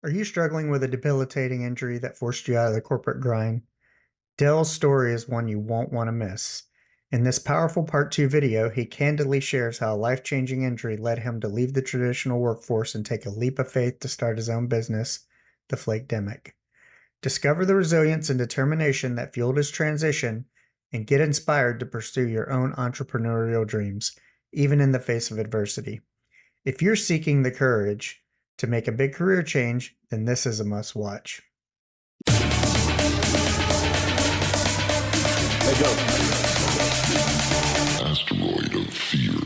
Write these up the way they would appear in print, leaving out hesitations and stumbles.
Are you struggling with a debilitating injury that forced you out of the corporate grind? Dell's story is one you won't want to miss. In this powerful part 2 video, he candidly shares how a life-changing injury led him to leave the traditional workforce and take a leap of faith to start his own business, the Flakedemic. Discover the resilience and determination that fueled his transition and get inspired to pursue your own entrepreneurial dreams, even in the face of adversity. If you're seeking the courage to make a big career change, then this is a must watch. Let go. Asteroid of fear.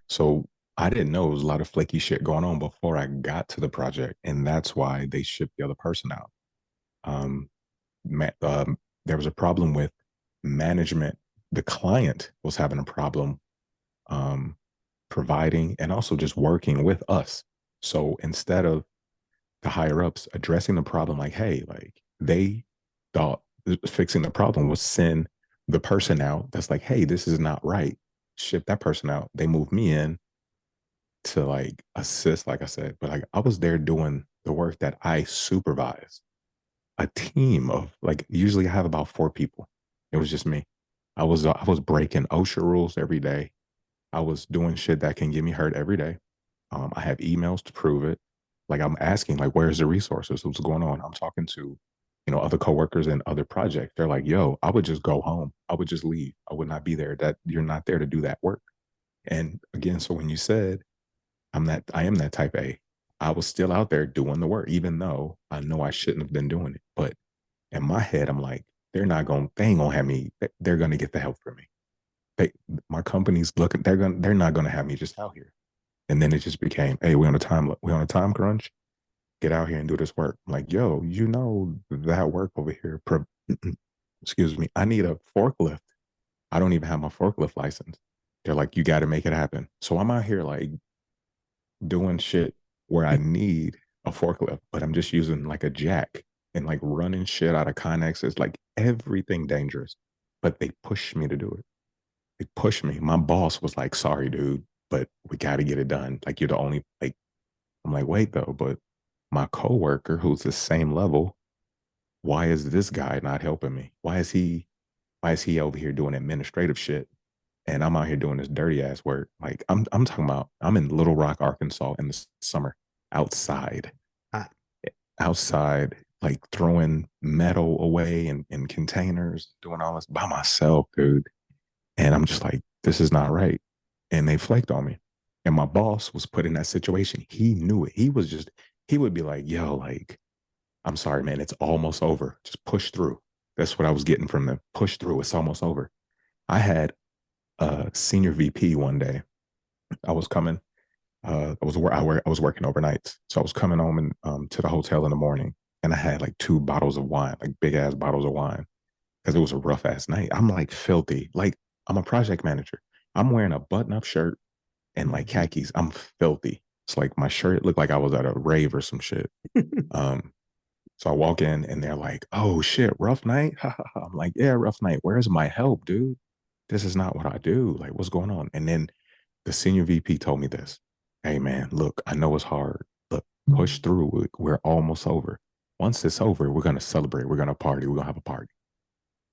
So I didn't know it was a lot of flaky shit going on before I got to the project, and that's why they shipped the other person out. Um, there was a problem with management. The client was having a problem um, providing and also just working with us. So instead of the higher ups addressing the problem, like, hey, like they thought fixing the problem was send the person out that's like, hey, this is not right. Ship that person out. They moved me in to like assist, like I said, but like I was there doing the work that I supervise. A team of like usually I have about 4 people. It was just me. I was breaking OSHA rules every day. I was doing shit that can get me hurt every day. I have emails to prove it. Like I'm asking, like, where's the resources? What's going on? I'm talking to, other coworkers and other projects. They're like, yo, I would just go home. I would just leave. I would not be there. That you're not there to do that work. And again, so when you said I am that type A, I was still out there doing the work, even though I know I shouldn't have been doing it. But in my head, I'm like, they ain't gonna have me, they're gonna get the help from me. They, my company's looking, they're not gonna have me just out here. And then it just became, hey, we're on a time crunch. Get out here and do this work. I'm like, yo, that work over here. Excuse me. I need a forklift. I don't even have my forklift license. They're like, you got to make it happen. So I'm out here like doing shit where I need a forklift, but I'm just using like a jack and like running shit out of Connexes, like everything dangerous. But they pushed me to do it. They pushed me. My boss was like, sorry, dude, but we got to get it done. Like you're the only like I'm like, wait though, but my coworker who's the same level, why is this guy not helping me? Why is he over here doing administrative shit? And I'm out here doing this dirty ass work. Like I'm talking about I'm in Little Rock, Arkansas in the summer, outside, Ah, outside, like throwing metal away in containers, doing all this by myself, dude. And I'm just like, this is not right. And they flaked on me. And my boss was put in that situation. He knew it. He would be like, yo, like, I'm sorry, man, it's almost over. Just push through. That's what I was getting from them. Push through. It's almost over. I had a senior VP one day. I was coming. I was working overnights, so I was coming home and to the hotel in the morning, and I had like 2 bottles of wine, like big ass bottles of wine, because it was a rough ass night. I'm like filthy. Like I'm a project manager. I'm wearing a button up shirt and like khakis. I'm filthy. It's like my shirt looked like I was at a rave or some shit. Um, so I walk in and they're like, "Oh shit, rough night." I'm like, "Yeah, rough night. Where's my help, dude? This is not what I do. Like, what's going on?" And then the senior VP told me this. Hey man, look, I know it's hard. Look, push through. We're almost over. Once it's over, we're gonna celebrate. We're gonna party. We're gonna have a party.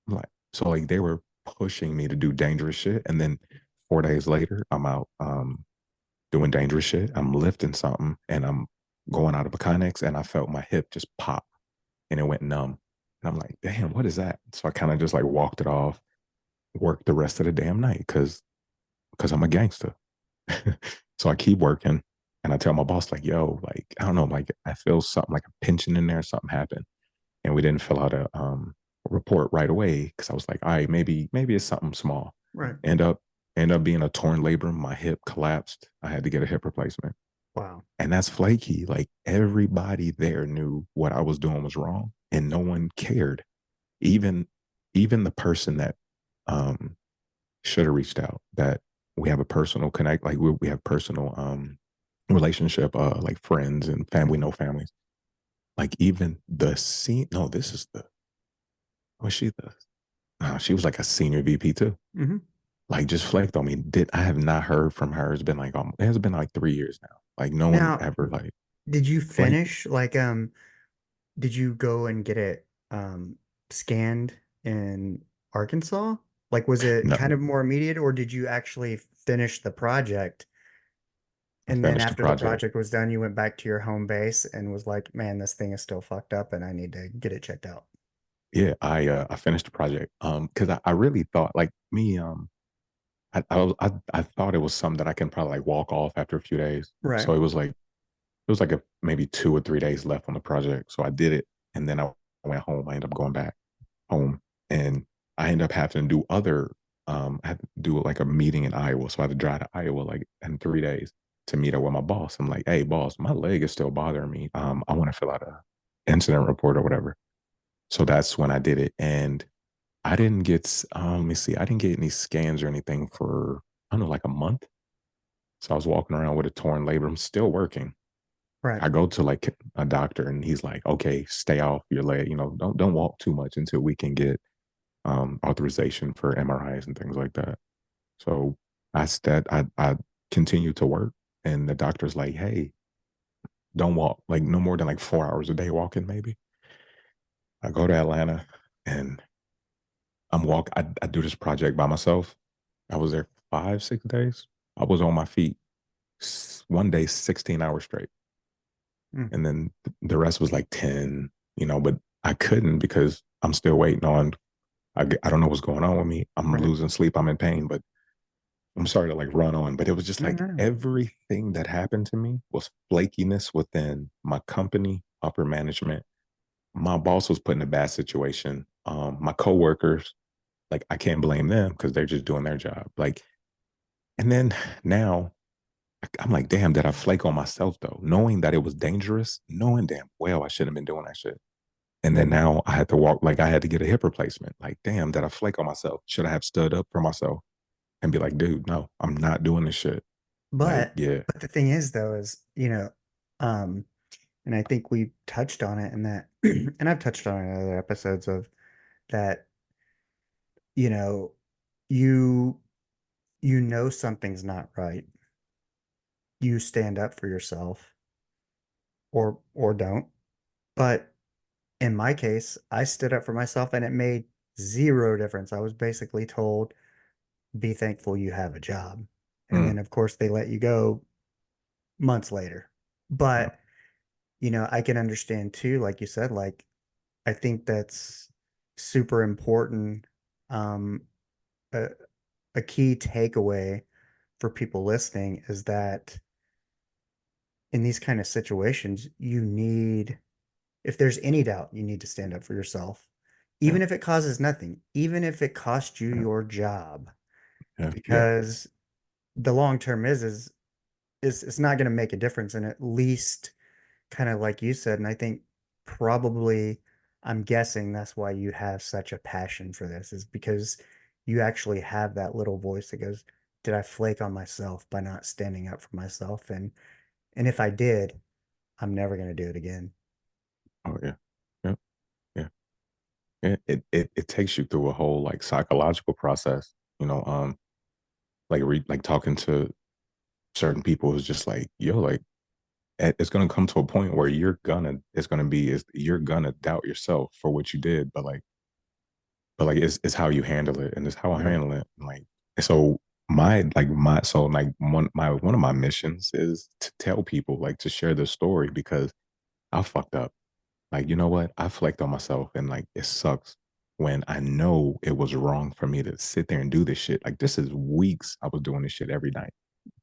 I'm like, so like they were pushing me to do dangerous shit. And then 4 days later, I'm out doing dangerous shit. I'm lifting something and I'm going out of a Connex and I felt my hip just pop and it went numb. And I'm like, damn, what is that? So I kind of just like walked it off, worked the rest of the damn night because I'm a gangster. So I keep working and I tell my boss, like, yo, like, I don't know, like I feel something like a pinching in there, something happened. And we didn't fill out a report right away because I was like, all right, maybe it's something small. right. End up end up being a torn labrum. My hip collapsed. I had to get a hip replacement. Wow. And that's flaky. Like everybody there knew what I was doing was wrong and no one cared. Even even the person that um should have reached out, that we have a personal connect, like we have personal relationship, like friends and family, no families. Like even the scene, no, this is the was she the no, she was like a senior VP too. Hmm. like just flaked on me. Did I have not heard from her? It's been like it has been like 3 years now. Like no one Now, ever like did you flaked. finish did you go and get it scanned in Arkansas? Like was it No, kind of more immediate or did you actually finish the project I and then finished the after the project. project was done you went back to your home base and was like, "Man, this thing is still fucked up and I need to get it checked out." Yeah, I finished the project. Because I really thought like me, I thought it was something that I can probably like walk off after a few days. Right. So it was like a maybe 2 or 3 days left on the project. So I did it and then I went home. I ended up going back home and I ended up having to do other I had to do like a meeting in Iowa. So I had to drive to Iowa like in 3 days to meet up with my boss. I'm like, hey boss, my leg is still bothering me. I want to fill out a incident report or whatever. So that's when I did it. And I didn't get let me see, I didn't get any scans or anything for I don't know, like a month. So I was walking around with a torn labrum, I'm still working. Right. I go to like a doctor and he's like, okay, stay off your leg, don't walk too much until we can get authorization for MRIs and things like that. So I continue to work and the doctor's like, hey, don't walk like no more than like 4 hours a day walking, maybe. I go to Atlanta and I do this project by myself. I was there 5, 6 days. I was on my feet one day, 16 hours straight. Mm. And then the rest was like 10, but I couldn't because I'm still waiting on, I don't know what's going on with me. I'm Right. losing sleep. I'm in pain, but I'm sorry to like run on, but it was just No, like no. everything that happened to me was flakiness within my company, upper management. My boss was put in a bad situation. My coworkers, like I can't blame them because they're just doing their job. Like, and then now I'm like, damn, did I flake on myself though? Knowing that it was dangerous, knowing damn well I shouldn't have been doing that shit. And then now I had to walk, like I had to get a hip replacement. Like, damn, did I flake on myself? Should I have stood up for myself and be like, dude, no, I'm not doing this shit. Like, But yeah, but the thing is though is, um and I think we touched on it in that and I've touched on it in other episodes of that, you know, you you know something's not right. You stand up for yourself or don't. But in my case, I stood up for myself and it made zero difference. I was basically told, be thankful you have a job. And mm, then of course they let you go months later. yeah, But, I can understand too, like you said, like I think that's super important. Um, a, a key takeaway for people listening is that in these kind of situations, if there's any doubt, you need to stand up for yourself, yeah, even if it causes nothing, even if it costs you yeah, your job, yeah, yeah, because the long term is it's not going to make a difference. And at least, kind of like you said, and I think probably, I'm guessing that's why you have such a passion for this, is because you actually have that little voice that goes, "Did I flake on myself by not standing up for myself?" And if I did, I'm never going to do it again. oh yeah, yeah, yeah. It takes you through a whole like psychological process, like talking to certain people is just like, yo, like it's gonna come to a point where you're gonna doubt yourself for what you did, but like it's how you handle it, and it's how I Right. handle it. Like so one of my missions is to tell people like to share this story because I fucked up. Like, you know what? I flaked on myself and like it sucks when I know it was wrong for me to sit there and do this shit. Like this is weeks I was doing this shit every night.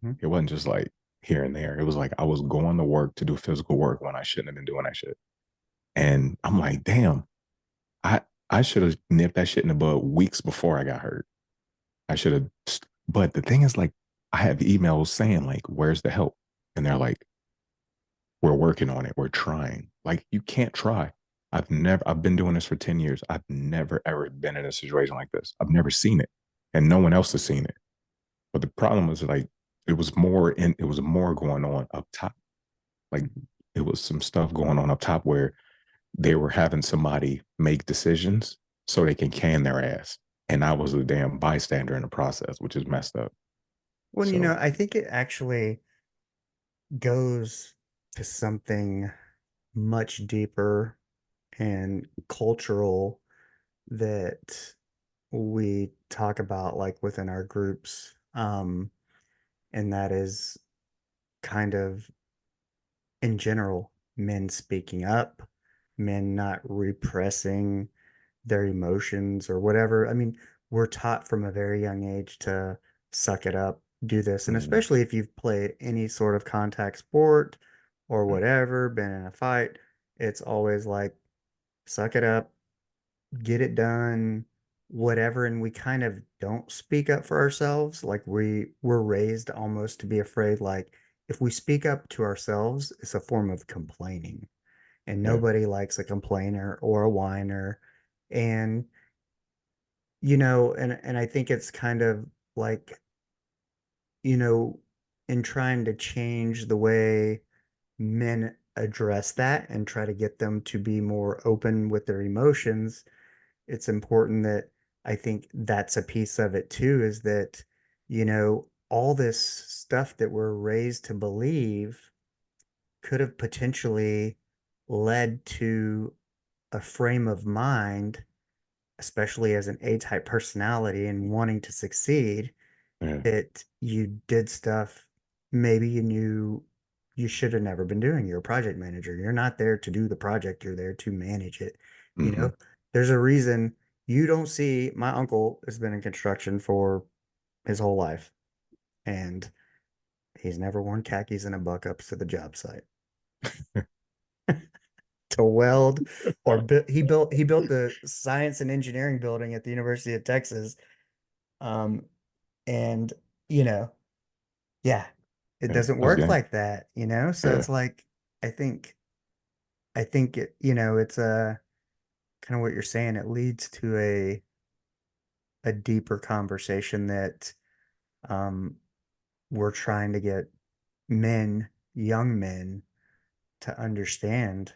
Mhm. It wasn't just like here and there. It was like I was going to work to do physical work when I shouldn't have been doing that shit. And I'm like, damn, I I should have nipped that shit in the bud weeks before I got hurt. I should have. But the thing is, like, I have emails saying like, "Where's the help?" And they're like, "We're working on it. We're trying." Like, you can't try. I've been doing this for 10 years. I've never ever been in a situation like this. I've never seen it, and no one else has seen it. But the problem was like, it was more going on up top. Like, Mhm. it was some stuff going on up top where they were having somebody make decisions so they can can their ass. and I was a damn bystander in the process, which is messed up. Well, So, I think it actually goes to something much deeper and cultural that we talk about like within our groups. And that is kind of in general, men speaking up, men not repressing their emotions or whatever. I mean, we're taught from a very young age to suck it up, do this. And mm, especially if you've played any sort of contact sport or whatever, been in a fight, it's always like, suck it up, get it done, whatever. And we kind of don't speak up for ourselves. Like we're raised almost to be afraid, like if we speak up to ourselves, it's a form of complaining. And yeah, nobody likes a complainer or a whiner. And and I think it's kind of like, you know, in trying to change the way men address that and try to get them to be more open with their emotions, it's important that I think that's a piece of it too, is that, all this stuff that we're raised to believe could have potentially led to a frame of mind, especially as an A-type personality and wanting to succeed, yeah, that you did stuff maybe you knew you should have never been doing. You're a project manager. You're not there to do the project, you're there to manage it. You hmm know, there's a reason you don't see my uncle has been in construction for his whole life, and he's never worn khakis and a buck ups to the job site to weld or he built the science and engineering building at the University of Texas. Um, and you know, yeah, it yeah, doesn't that's work game. like that. So Yeah, it's like I think it's a kind of what you're saying. It leads to a deeper conversation that um we're trying to get men, young men, to understand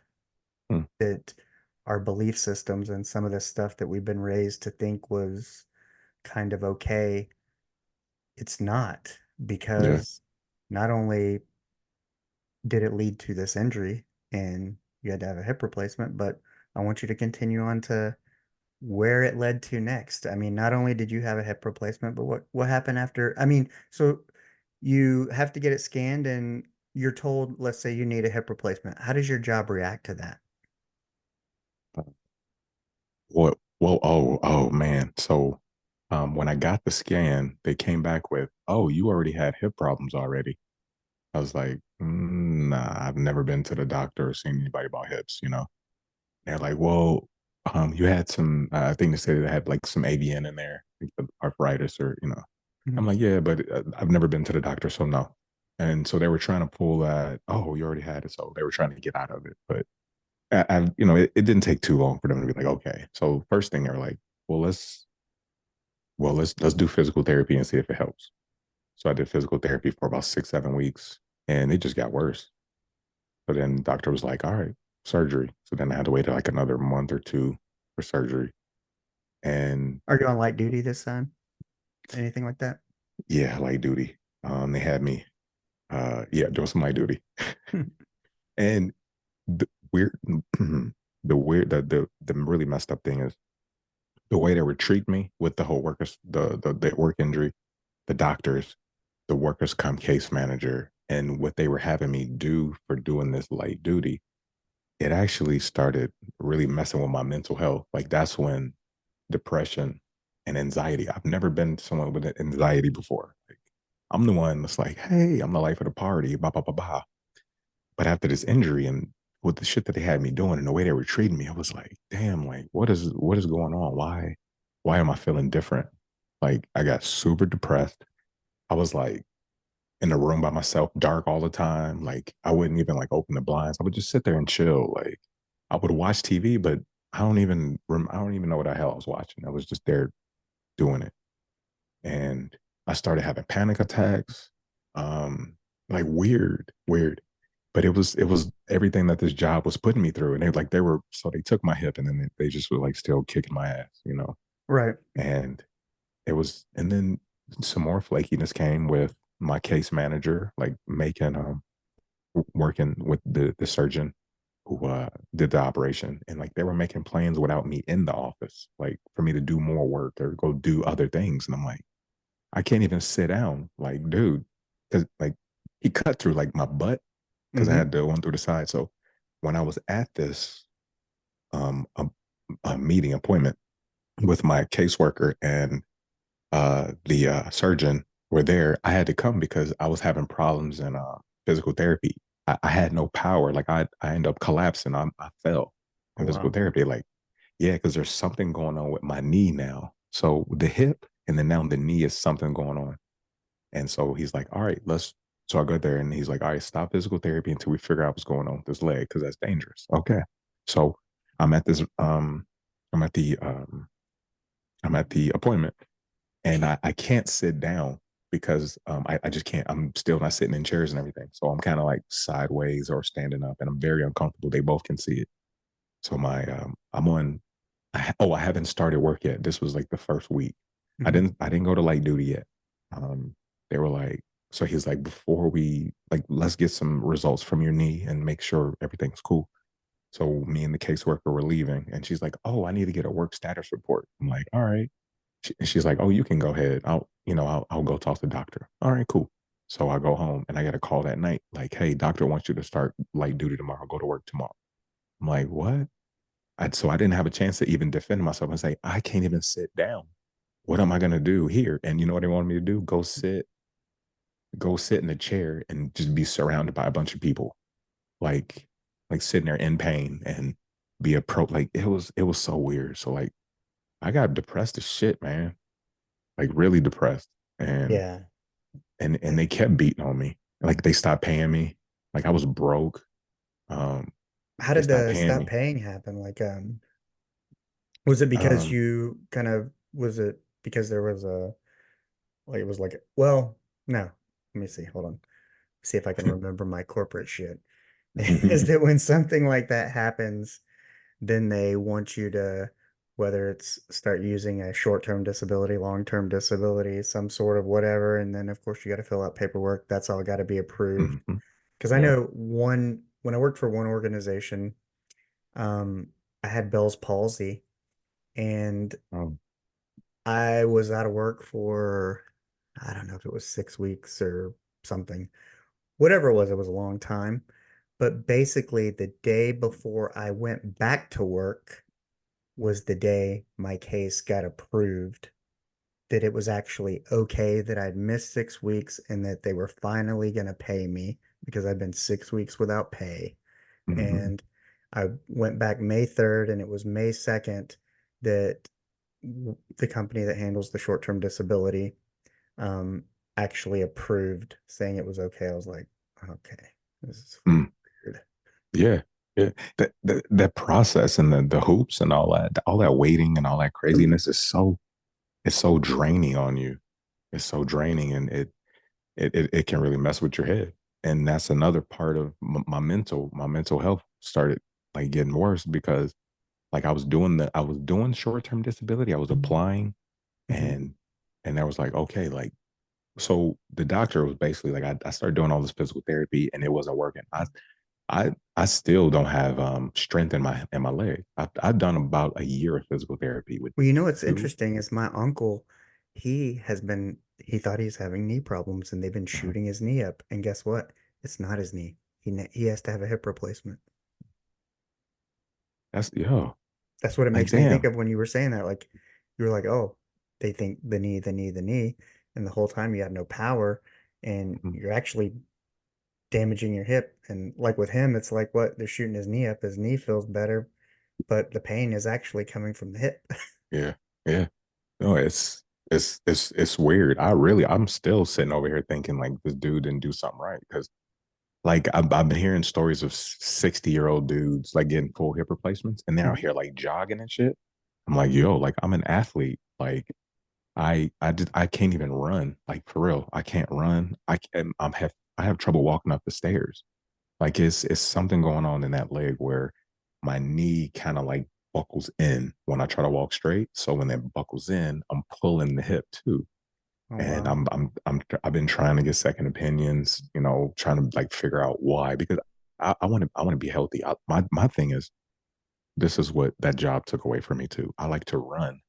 mm, that our belief systems and some of the stuff that we've been raised to think was kind of okay, it's not, yeah, because not only did it lead to this injury and you had to have a hip replacement, but I want you to continue on to where it led to next. I mean, not only did you have a hip replacement, but what happened after? I mean, so you have to get it scanned and you're told, let's say you need a hip replacement. How does your job react to that? oh man. So, when I got the scan, they came back with, "Oh, you already had hip problems already." I was like, "Nah, I've never been to the doctor or seen anybody about hips." They're like, "Well, you had some. I think they said it had like some AVN in there, like the arthritis, or." I'm Mhm. like, "Yeah, but I've never been to the doctor, so no." And so they were trying to pull that. Oh, you already had it, so they were trying to get out of it, but it didn't take too long for them to be like, okay. So first thing they're like, well, let's do physical therapy and see if it helps. So I did physical therapy for about 6, 7 weeks, and it just got worse. So then the doctor was like, all right, surgery. So then I had to wait like another month or two for surgery. And Are you on light duty this time? Anything like that? yeah, light duty. They had me, yeah, doing some light duty. And the weird, the really messed up thing is the way they would treat me with the whole workers, the work injury, the doctors, the workers' comp case manager, and what they were having me do for doing this light duty, it actually started really messing with my mental health. Like that's when depression and anxiety. I've never been someone with anxiety before. Like, I'm the one that's like, hey, I'm the life of the party, blah blah blah blah. But after this injury and with the shit that they had me doing and the way they were treating me, I was like, damn, like what is going on? Why am I feeling different? Like I got super depressed. I was like in the room by myself, dark all the time. Like I wouldn't even like open the blinds. I would just sit there and chill. Like I would watch TV, but I don't even know what the hell I was watching. I was just there doing it. And I started having panic attacks. Um, like weird. But it was everything that this job was putting me through. And they took my hip and then they just were like still kicking my ass. Right. And and then some more flakiness came with my case manager, like making, working with the surgeon who did the operation, and like they were making plans without me in the office, like for me to do more work or go do other things. And I'm like, I can't even sit down, like, dude, because like he cut through like my butt because I Mm-hmm. had the one through the side. So when I was at this um a, a meeting appointment with my caseworker and the surgeon were there, I had to come because I was having problems in physical therapy. I had no power. Like I ended up collapsing. I fell Oh, in physical wow. therapy. Like, yeah, because there's something going on with my knee now. So the hip and then now the knee is something going on. And so he's like, all right, let's. So I go there and he's like, all right, stop physical therapy until we figure out what's going on with this leg because that's dangerous. Okay. So I'm at this, I'm at the, I'm at the appointment and I can't sit down because I just can't. I'm still not sitting in chairs and everything. So I'm kind of like sideways or standing up and I'm very uncomfortable. They both can see it. So I'm on, I haven't started work yet. This was like the first week. Mm-hmm. I didn't go to light duty yet. Um, they were like, so he's like, before we, like, let's get some results from your knee and make sure everything's cool. So me and the caseworker were leaving and she's like, oh, I need to get a work status report. I'm like, all right. She's like, "Oh, you can go ahead. I'll go talk to the doctor." All right, cool. So I go home and I get a call that night, like, "Hey, doctor wants you to start light duty tomorrow. Go to work tomorrow." I'm like, "What?" So I didn't have a chance to even defend myself and say, "I can't even sit down. What am I gonna do here?" And you know what they wanted me to do? Go sit in a chair and just be surrounded by a bunch of people, like, sitting there in pain and be a pro. Like it was so weird. So like I got depressed as shit, man. Like really depressed. And Yeah. and they kept beating on me. Like they stopped paying me. Like I was broke. Um, How they did stopped the paying stop me. paying happen? Like, was it because Um, you kind of, was it because there was a, like, it was like, well, no, let me see. Hold on. See if I can remember my corporate shit. Is that when something like that happens, then they want you to, whether it's start using a short-term disability, long-term disability, some sort of whatever, and then of course you got to fill out paperwork. That's all got to be approved. mhm. Because I Yeah. know one, when I worked for one organization, um, I had Bell's palsy and Um, I was out of work for, I don't know if it was 6 weeks or something. Whatever it was a long time. But basically, the day before I went back to work was the day my case got approved, that it was actually okay that I'd missed 6 weeks and that they were finally going to pay me because I'd been 6 weeks without pay. mhm, And I went back May 3rd, and it was May 2nd that the company that handles the short-term disability um, actually approved, saying it was okay. I was like, okay, this is mm, weird. yeah. Yeah. That process and the hoops and all that waiting and all that craziness is it's so draining on you. It's so draining and it can really mess with your head. And that's another part of my mental health started like getting worse because like I was doing short-term disability. I was applying Mm-hmm. and there was like, okay, like so the doctor was basically like I started doing all this physical therapy and it wasn't working. I still don't have strength in my leg. I've done about a year of physical therapy with Well, you know what's two. interesting is my uncle, he thought he's having knee problems and they've been uh, shooting his knee up. And guess what? It's not his knee. He has to have a hip replacement. that's yo, That's what it like makes me think damn. of when you were saying that. Like, you were like, oh, they think the knee, the knee, the knee. And the whole time you have no power and Mhm. you're actually damaging your hip. And like with him, it's like what? They're shooting his knee up. His knee feels better, but the pain is actually coming from the hip. Yeah, yeah. No, it's weird. I'm still sitting over here thinking like this dude didn't do something right because like I've been hearing stories of 60-year-old dudes like getting full hip replacements and they're out here like jogging and shit. I'm like, yo, like I'm an athlete. Like I can't even run. Like for real, I can't run. I have trouble walking up the stairs. Like it's something going on in that leg where my knee kind of like buckles in when I try to walk straight. So when it buckles in, I'm pulling the hip too. Oh And wow. I've been trying to get second opinions, trying to like figure out why because I want to be healthy. My thing is this is what that job took away from me too. I like to run.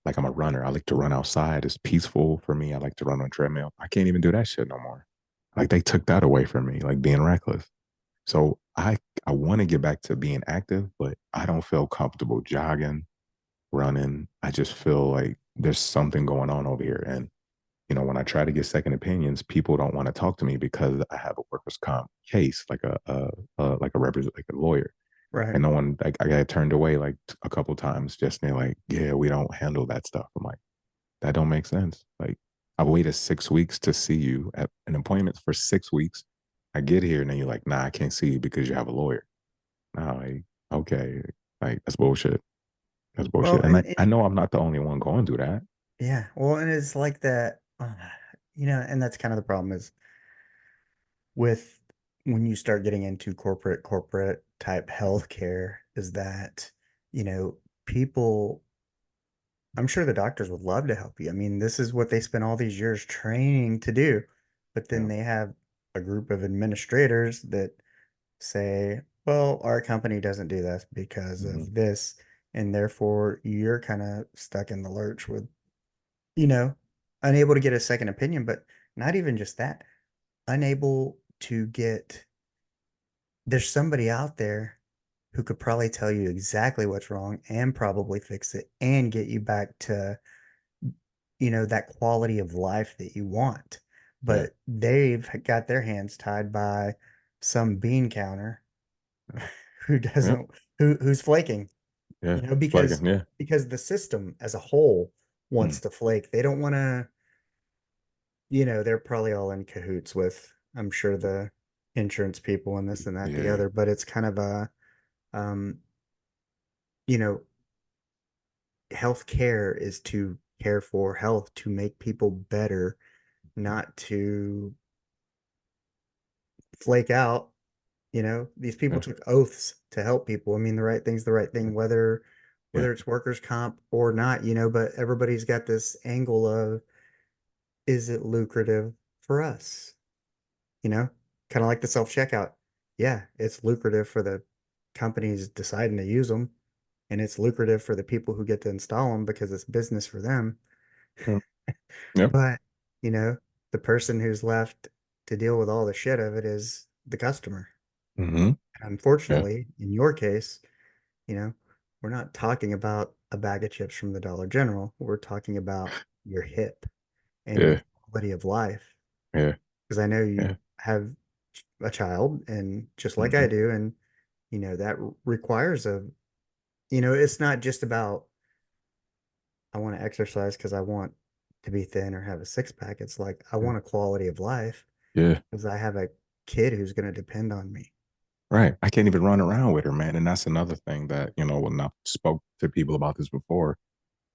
Like I'm a runner. I like to run outside. It's peaceful for me. I like to run on a treadmill. I can't even do that shit no more. Like they took that away from me, like being reckless. So I want to get back to being active, but I don't feel comfortable jogging, running. I just feel like there's something going on over here. And when I try to get second opinions, people don't want to talk to me because I have a workers' comp case, like a represent like a lawyer. Right. And no one like I got turned away like a couple times just being like, yeah, we don't handle that stuff. I'm like, that don't make sense. Like I've waited 6 weeks to see you at an appointment for 6 weeks. I get here and then you're like, nah, I can't see you because you have a lawyer. Nah, like, okay, like that's bullshit. That's Well, bullshit. And I know I'm not the only one going through that. yeah. Well, and it's like that, and that's kind of the problem is with when you start getting into corporate type healthcare is that, you know, people, I'm sure the doctors would love to help you. I mean, this is what they spent all these years training to do. But then Yeah. they have a group of administrators that say, well, our company doesn't do this because Mm-hmm. of this. And therefore, you're kind of stuck in the lurch with, you know, unable to get a second opinion, but not even just that, unable to get, there's somebody out there who could probably tell you exactly what's wrong and probably fix it and get you back to, that quality of life that you want. Yeah. But they've got their hands tied by some bean counter who Yeah. doesn't, who's flaking, Yeah. because Flagging. Yeah. the system as a whole Mm. wants to flake. They don't want to, they're probably all in cahoots with, I'm sure, the insurance people and this and that, the Yeah. other, but it's kind of a, um, you know, healthcare is to care for health, to make people better, not to flake out. These people Yeah. took oaths to help people. I mean, the right thing's the right Yeah. thing, whether Yeah. it's workers' comp or not, but everybody's got this angle of, is it lucrative for us? You know, kind of like the self-checkout. Yeah, it's lucrative for the companies deciding to use them, and it's lucrative for the people who get to install them because it's business for them. Yeah. Yep. But, you know, the person who's left to deal with all the shit of it is the customer. Mm-hmm. Yeah. Unfortunately, in your case, you know, we're not talking about a bag of chips from the Dollar General. We're talking about your hip and your Yeah. quality of life. Yeah. Because I know you Yeah. have a child, and just like Mm-hmm. I do, and that requires it's not just about, I want to exercise because I want to be thin or have a six pack. It's like I Yeah. want a quality of life Yeah. because I have a kid who's going to depend on me. Right. I can't even run around with her, man. And that's another thing that, when I spoke to people about this before,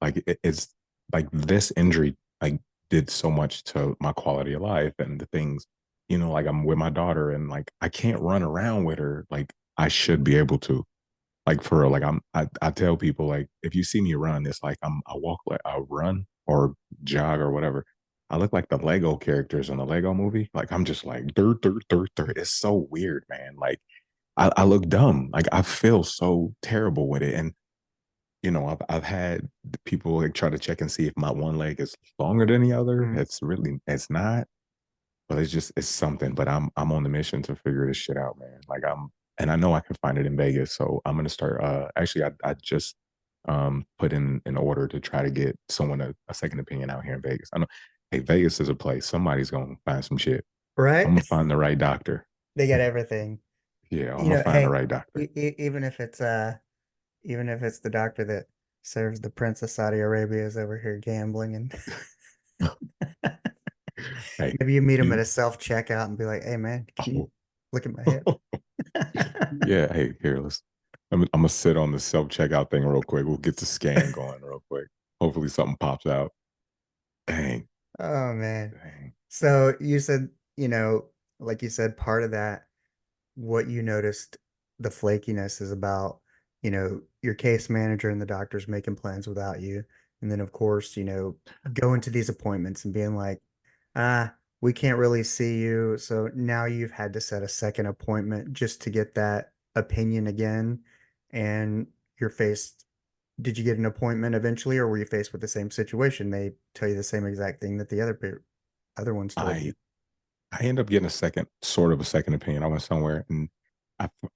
like it's like this injury like did so much to my quality of life and the things, like I'm with my daughter and like I can't run around with her like I should be able to. Like for real, like I tell people like if you see me run, it's like I walk like I run or jog or whatever. I look like the Lego characters in the Lego movie. Like I'm just like dirt, dirt, dirt, dirt. It's so weird, man. Like I look dumb. Like I feel so terrible with it. And I've had people like try to check and see if my one leg is longer than the other. Mm. It's not, but it's something. But I'm on the mission to figure this shit out, man. Like and I know I can find it in Vegas, so I'm gonna start. Actually, I just put in an order to try to get someone a second opinion out here in Vegas. I know, hey, Vegas is a place. Somebody's gonna find some shit. I'm Right? gonna find the right doctor. They got everything. Yeah, I'm gonna find the Hey, right doctor. even if it's the doctor that serves the Prince of Saudi Arabia is over here gambling, and Hey, maybe you meet him at you. a self checkout and be like, "Hey man, can you Oh, look at my hip?" yeah. Hey, here, I'm gonna sit on the self checkout thing real quick. We'll get the scan going real quick. Hopefully, something pops out. Dang, Oh man. dang. So you said, like you said, part of that, what you noticed the flakiness is about, your case manager and the doctor's making plans without you. And then, of course, going to these appointments and being like, ah, we can't really see you. So now you've had to set a second appointment just to get that opinion again. And you're faced, did you get an appointment eventually, or were you faced with the same situation? They tell you the same exact thing that the other ones told you. I I end up getting a second, sort of a second opinion. I went somewhere and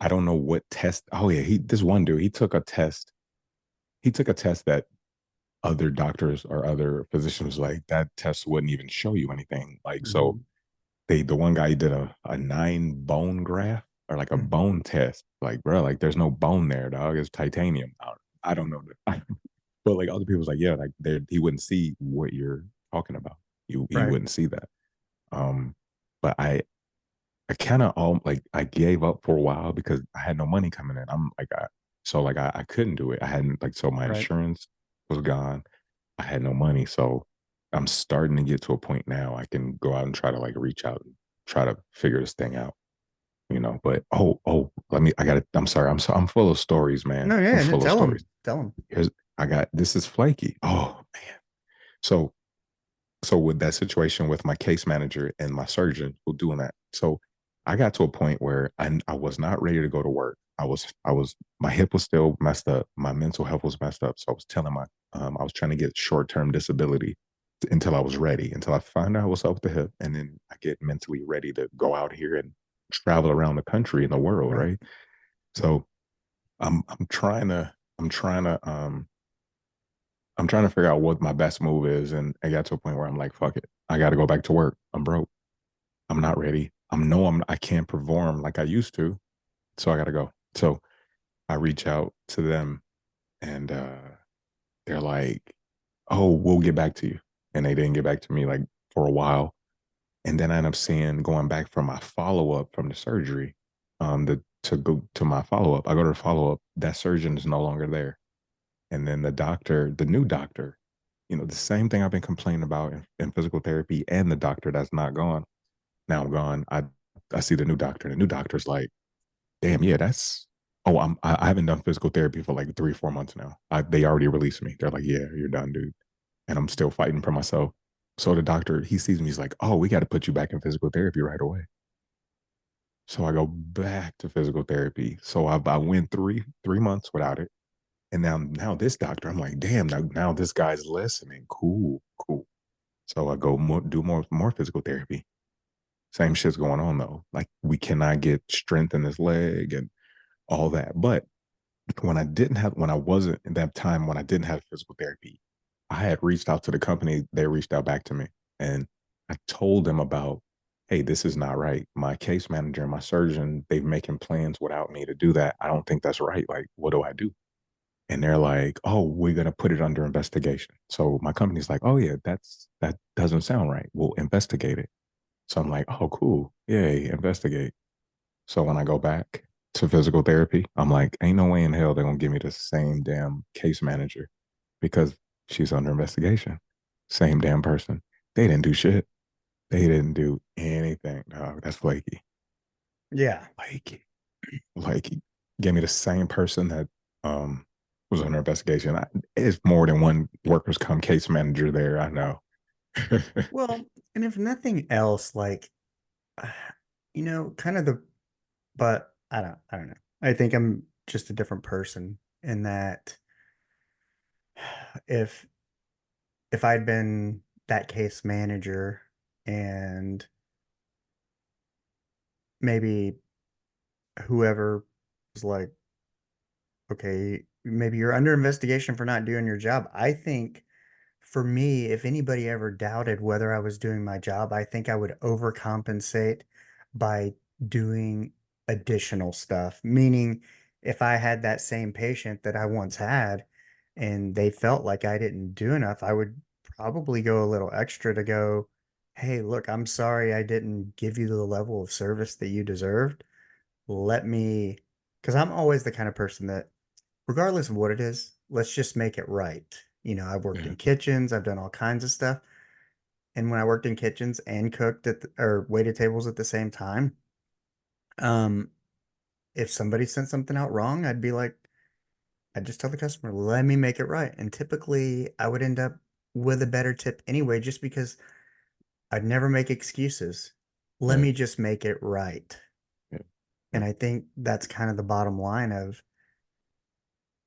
I don't know what test. Oh yeah, he this one dude, he took a test. He took a test that other doctors or other physicians like that test wouldn't even show you anything. Like so Mhm. the one guy did a 9 bone graft or like a Mm. bone test. Like, bro, like there's no bone there, dog. It's titanium. I don't know. But like other people's like, yeah, like he wouldn't see what you're talking about. He Right. wouldn't see that. Um, but I kind of all like I gave up for a while because I had no money coming in. I'm like I couldn't do it. I hadn't like so my Right. insurance was gone. I had no money. So I'm starting to get to a point now I can go out and try to like reach out and try to figure this thing out, But let me I got to I'm sorry. I'm full of stories, man. No, I'm yeah, no, full of tell stories. them. Tell them. Here's I got this is flaky. Oh man. So with that situation with my case manager and my surgeon who doing that. So I got to a point where I was not ready to go to work. I was my hip was still messed up. My mental health was messed up. So I was telling my I was trying to get short-term disability until I was ready, until I find out what's up with the hip, and then I get mentally ready to go out here and travel around the country and the world, Right. right? So I'm I'm trying to figure out what my best move is. And I got to a point where I'm like, fuck it. I got to go back to work. I'm broke. I'm not ready. I can't perform like I used to. So I got to go. So I reach out to them and they're like, oh, we'll get back to you. And they didn't get back to me like for a while. And then I end up going back for my follow up from the surgery. To go to my follow up. I go to the follow up. That surgeon is no longer there. And then the new doctor, the same thing I've been complaining about in physical therapy and the doctor that's not gone. Now I'm gone. I see the new doctor, and the new doctor's like, damn, yeah, that's oh, I haven't done physical therapy for like 3, 4 months now. They already released me. They're like, yeah, you're done, dude. And I'm still fighting for myself. So the doctor, he sees me, he's like, oh, we got to put you back in physical therapy right away. So I go back to physical therapy. So I went 3 months without it. And now this doctor, I'm like, damn, now this guy's listening. Cool, cool. So I go do more physical therapy. Same shit's going on though. Like we cannot get strength in this leg and all that. But when I wasn't in that time when I didn't have physical therapy, I had reached out to the company. They reached out back to me, and I told them about, hey, this is not right. My case manager and my surgeon, they've making plans without me to do that. I don't think that's right. Like, what do I do? And they're like, oh, we're gonna put it under investigation. So my company's like, oh yeah, that doesn't sound right. We'll investigate it. So I'm like, oh cool, yay, investigate. So when I go back to physical therapy, I'm like, ain't no way in hell they're gonna give me the same damn case manager because she's under investigation. Same damn person. They didn't do shit. They didn't do anything. Dog. That's flaky. Yeah. Flaky. Like gave me the same person that was under investigation. It's more than one workers' comp case manager there. I know. Well, and if nothing else, like, kind of but I don't know. I think I'm just a different person in that if if I'd been that case manager and maybe whoever was like, okay, maybe you're under investigation for not doing your job. I think for me, if anybody ever doubted whether I was doing my job, I think I would overcompensate by doing additional stuff. Meaning, if I had that same patient that I once had and they felt like I didn't do enough, I would probably go a little extra to go, hey, look, I'm sorry I didn't give you the level of service that you deserved. Let me, because I'm always the kind of person that regardless of what it is, let's just make it right. I've worked Yeah. in kitchens, I've done all kinds of stuff. And when I worked in kitchens and cooked or waited tables at the same time, um, if somebody sent something out wrong, I'd be like, I just tell the customer, let me make it right. And typically I would end up with a better tip anyway, just because I'd never make excuses. Let Yeah, me just make it right. yeah, And yeah. I think that's kind of the bottom line of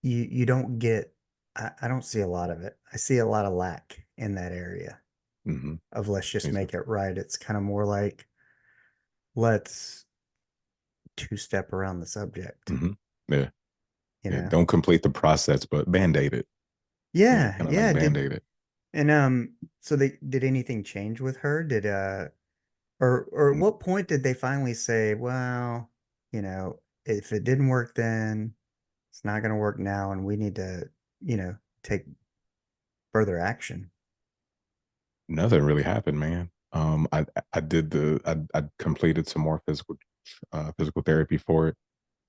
you don't get I don't see a lot of it. I see a lot of lack in that area Mm-hmm. of let's just Me too. make it right. It's kind of more like let's two-step around the subject, Mm-hmm. Yeah, you yeah. know? Don't complete the process, but band-aid it. Yeah, Yeah, kind of like yeah. Did band-aid it. and so they did anything change with her? Did or at Mm, what point did they finally say, well, if it didn't work then, it's not going to work now and we need to, take further action. Nothing really happened, man. I did I completed some more physical therapy for it.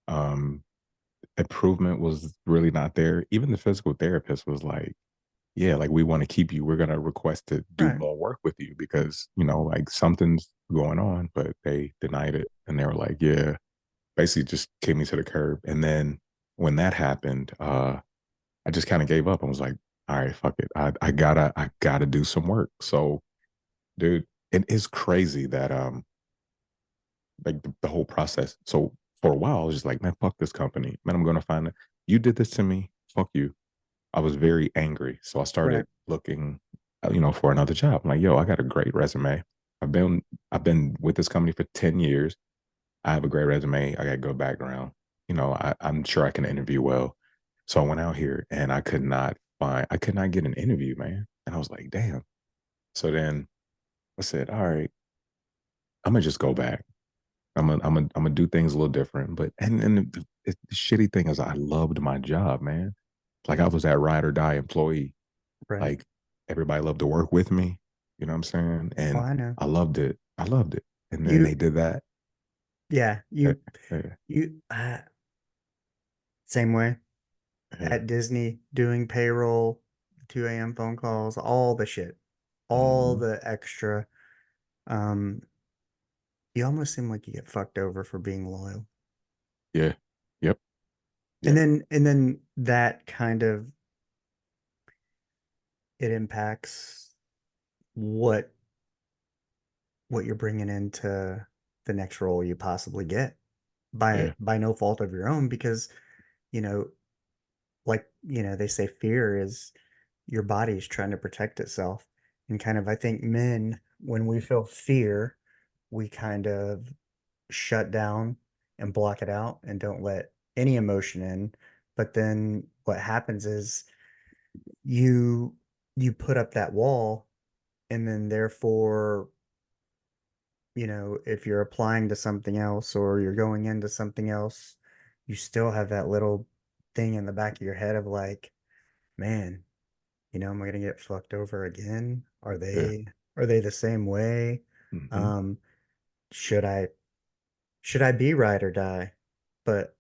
Um, Improvement was really not there. Even the physical therapist was like, yeah, like we want to keep you. We're gonna request to do Right. more work with you because like something's going on, but they denied it and they were like, yeah, basically just kicked me to the curb. And then when that happened, I just kind of gave up and was like, all right, fuck it. I gotta do some work. So, dude, it is crazy that like the whole process. So for a while, I was just like, man, fuck this company. Man, I'm gonna find it. You did this to me. Fuck you. I was very angry. So I Right. started looking, for another job. I'm like, yo, I got a great resume. I've been I've been with this company for 10 years. I have a great resume. I got a good background. I'm sure I can interview well. So I went out here and I could not get an interview, man. And I was like, damn. So then I said, all right, I'm gonna just go back. I'm gonna do things a little different. But and the shitty thing is I loved my job, man. Like I was that ride or die employee. Right. Like everybody loved to work with me. You know what I'm saying? Oh, And I know. I loved it. I loved it. And then they You, did that. yeah, Uh, uh, you, same way uh, at Disney doing payroll, 2 a.m. phone calls, all the shit, all mhm. the extra. Um, you almost seem like you get fucked over for being loyal. Yeah. Yep. And Yep. then that kind of it impacts what what you're bringing into the next role you possibly get Yeah. by no fault of your own because you know they say fear is your body's trying to protect itself and kind of I think men when we feel fear we kind of shut down and block it out and don't let any emotion in but then what happens is you you put up that wall and then therefore if you're applying to something else or you're going into something else, you still have that little thing in the back of your head of like, man, am I gonna get fucked over again? Are Yeah. they the same way? Hmm. Um, should I be ride or die? But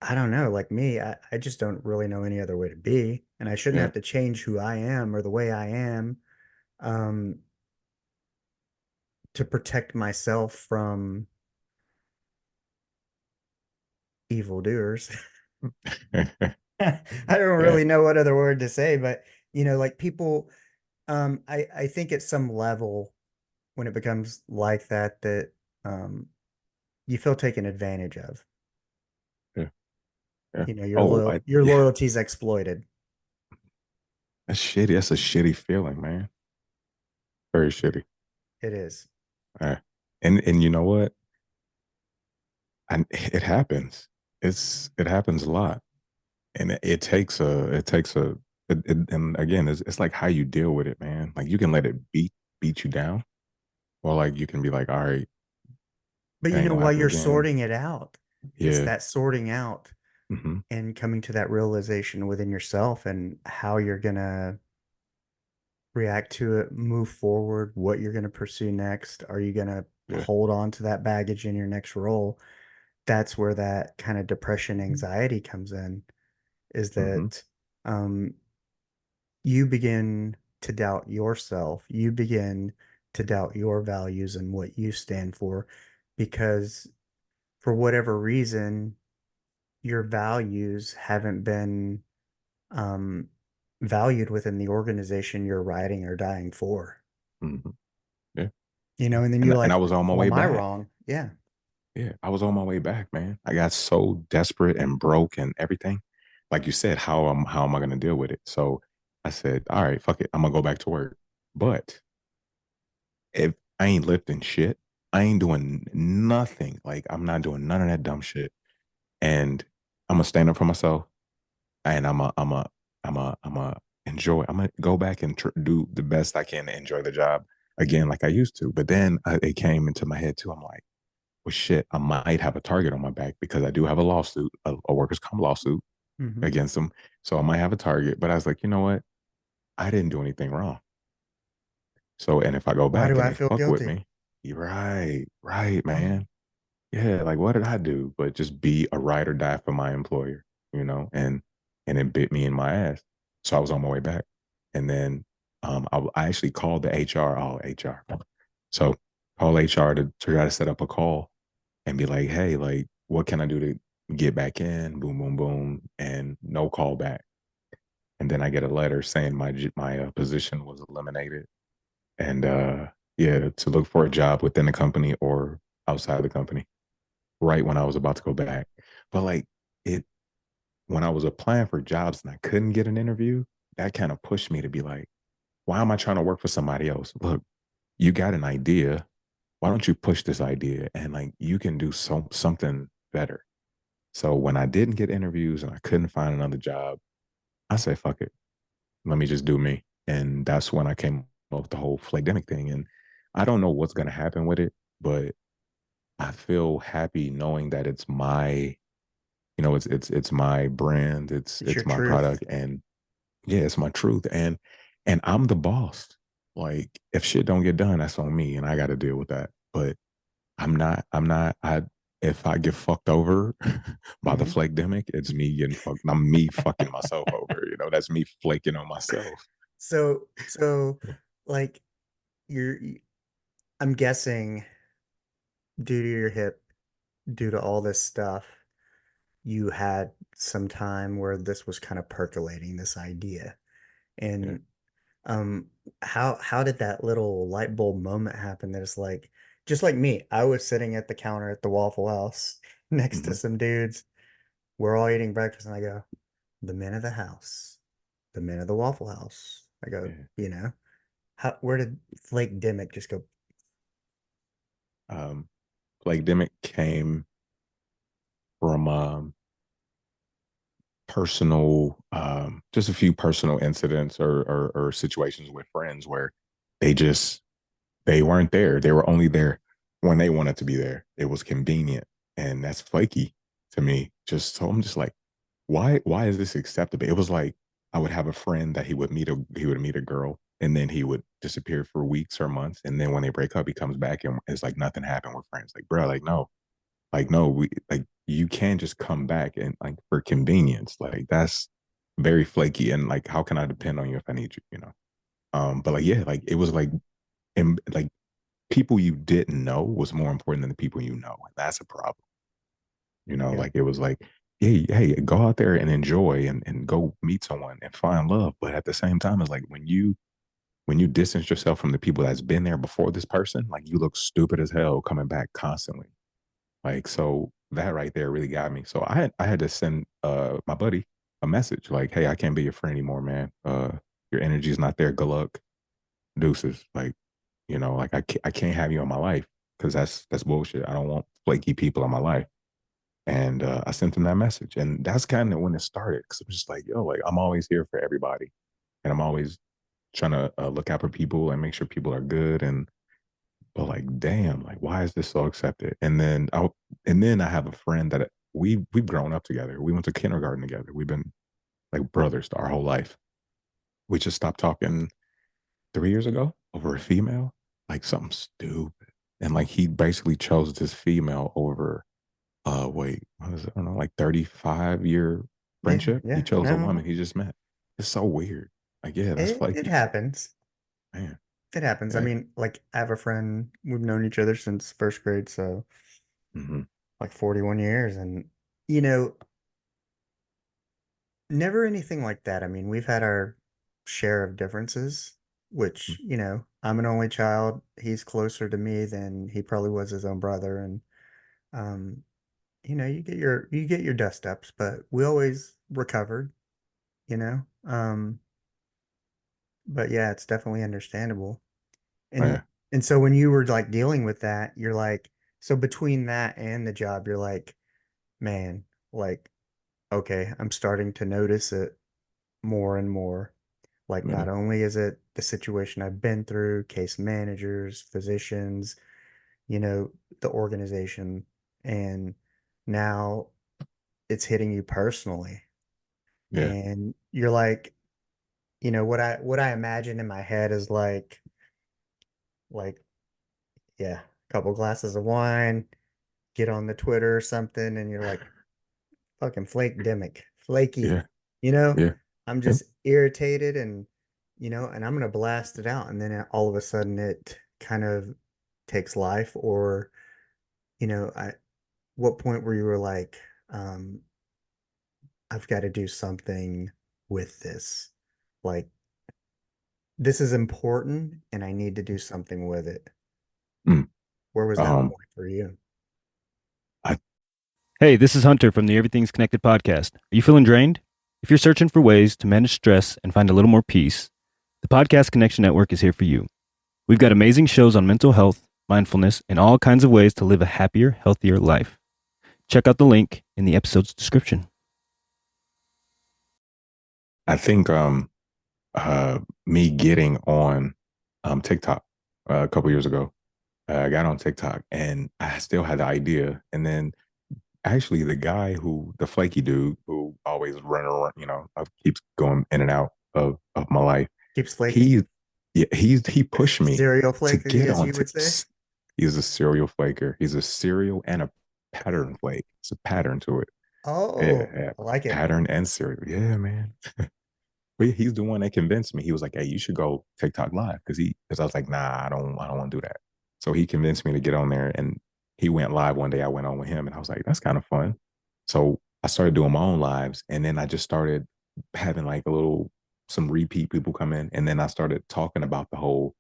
I don't know. Like me, I just don't really know any other way to be, and I shouldn't Yeah. have to change who I am or the way I am um, to protect myself from evildoers. I don't Yeah. really know what other word to say, but like people, I think at some level when it becomes like that, um, you feel taken advantage of. Yeah. Yeah. Your your Yeah. loyalty's exploited. That's shitty. That's a shitty feeling, man. Very shitty. It is. Uh, and you know what? It happens. It happens a lot, and and again, it's like how you deal with it, man. Like you can let it beat you down, or like you can be like, all right, But it ain't gonna while happen you're again. sorting it out, it's Yeah. that sorting out Hmm. and coming to that realization within yourself and how you're gonna react to it, move forward, what you're gonna pursue next. Are you gonna Yeah. hold on to that baggage in your next role? That's where that kind of depression, anxiety comes in, is Hmm. that um, you begin to doubt yourself. You begin to doubt your values and what you stand for because for whatever reason, your values haven't been um, valued within the organization you're riding or dying for. Hmm. Yeah. And then you're And I like, was on my well, way am I back. wrong? Yeah. Yeah, I was on my way back, man. I got so desperate and broke and everything. Like you said, how am I gonna deal with it? So I said, all right, fuck it. I'm gonna go back to work. But if I ain't lifting shit, I ain't doing nothing. Like I'm not doing none of that dumb shit. And I'm gonna stand up for myself and I'm a enjoy. I'm gonna go back and do the best I can to enjoy the job again, like I used to. But then it came into my head too. I'm like, well, shit, I might have a target on my back because I do have a lawsuit, a workers' comp lawsuit Hmm. against them. So I might have a target. But I was like, you know what? I didn't do anything wrong. So, and if I go Why back do and I they feel fuck with guilty? me, you're right, right, man. Yeah, like what did I do? But just be a ride or die for my employer, and it bit me in my ass. So I was on my way back, and then I actually called the HR, oh HR. So call HR to try to set up a call and be like, hey, like, what can I do to get back in? Boom, boom, boom, and no call back. And then I get a letter saying my position was eliminated, and yeah, to look for a job within the company or outside the company. Right when I was about to go back, but like it when I was applying for jobs and I couldn't get an interview, that kind of pushed me to be like, why am I trying to work for somebody else? Look, you got an idea. Why don't you push this idea and like you can do something better? So when I didn't get interviews and I couldn't find another job, I said, fuck it. Let me just do me. And that's when I came up with the whole Flakedemic thing. And I don't know what's going to happen with it, but I feel happy knowing that it's my, it's my brand, it's It's your it's my truth. product, and yeah, it's my truth. And I'm the boss. Like if shit don't get done, that's on me, and I got to deal with that. But I'm not. I if I get fucked over by the Hmm. flakedemic, it's me getting fucked. I'm me fucking myself over. That's me flaking on myself. So like you're, I'm guessing due to your hip, due to all this stuff, you had some time where this was kind of percolating, this idea. Yeah. And um how did that little light bulb moment happen that it's like just like me, I was sitting at the counter at the Waffle House next to Hmm. some dudes. We're all eating breakfast and I go, the men of the house, the men of the Waffle House. I go, Yeah. how where did Flake Dimmick just go? Um, flakedemic came from personal, just a few personal incidents or situations with friends where they just they weren't there. They were only there when they wanted to be there. It was convenient, and that's flaky to me. Just so I'm just like, why is this acceptable? It was like I would have a friend that he would meet a girl, and then he would disappear for weeks or months, and then when they break up, he comes back and it's like nothing happened. We're friends. Like, bro, like no, we like you can't just come back and like for convenience. Like that's very flaky, and like how can I depend on you if I need you? But like yeah, like it was like and like people you didn't know was more important than the people you know. And that's a problem. Yeah. Like it was like, hey, go out there and enjoy and go meet someone and find love. But at the same time, it's like when you distance yourself from the people that's been there before this person, like you look stupid as hell coming back constantly. Like so that right there really got me. So I had to send my buddy a message like, hey, I can't be your friend anymore, man. Your energy's not there. Good luck. Deuces. Like, like I can't have you in my life because that's bullshit. I don't want flaky people in my life. And I sent him that message. And that's kind of when it started. Cause I'm just like, yo, like I'm always here for everybody. And I'm always trying to look out for people and make sure people are good. But like, damn, like why is this so accepted? And then I have a friend that we've grown up together. We went to kindergarten together. We've been like brothers our whole life. We just stopped talking 3 years ago over a female, like something stupid. And like he basically chose this female over wait, what is it? I don't know, like 35-year Yeah, friendship. He yeah. chose a No, woman he just met. It's so weird. Like, yeah, that's it flaky. happens. Man. It happens. I Yeah. mean, like I have a friend, we've known each other since first grade, so Hmm. like 41 years. And you know, Never anything like that. I mean, we've had our share of differences, which, I'm an only child. He's closer to me than he probably was his own brother. And um, you get your dust ups, but we always recovered, you know? But yeah, it's definitely understandable. And Yeah, and so when you were like dealing with that, you're like, so between that and the job, you're like, man, like, okay, I'm starting to notice it more and more. Like, yeah, not only is it the situation I've been through, case managers, physicians, you know, the organization, and now it's hitting you personally. yeah, And you're like, what I imagine in my head is like, yeah, a couple glasses of wine, get on the Twitter or something, and you're like, fucking Flakedemic, flaky, yeah, you know? yeah, I'm yeah. just irritated and I'm gonna blast it out, and then all of a sudden it kind of takes life, or what point where you were like, um, I've got to do something with this, like this is important, and I need to do something with it. Mm. Where was that Um, point for you? I Hey, this is Hunter from the Everything's Connected podcast. Are you feeling drained? If you're searching for ways to manage stress and find a little more peace, the Podcast Connection Network is here for you. We've got amazing shows on mental health, mindfulness, and all kinds of ways to live a happier, healthier life. Check out the link in the episode's description. I think me getting on TikTok a couple years ago. I got on TikTok and I still had the idea. And then actually the guy who the flaky dude who always run around, keeps going in and out of my life. Keeps flaking. He yeah, he pushed me Cereal to flake, get as on you would say. he's a serial flaker. He's a serial and a pattern flake. It's a pattern to it. Yeah, Oh, yeah. I like it. Pattern and serial. Yeah, man. But he's the one that convinced me. He was like, "Hey, you should go TikTok live," because I was like, "Nah, I don't want to do that." So he convinced me to get on there, and he went live one day. I went on with him, and I was like, "That's kind of fun." So I started doing my own lives, and then I just started having like some repeat people come in, and then I started talking about the whole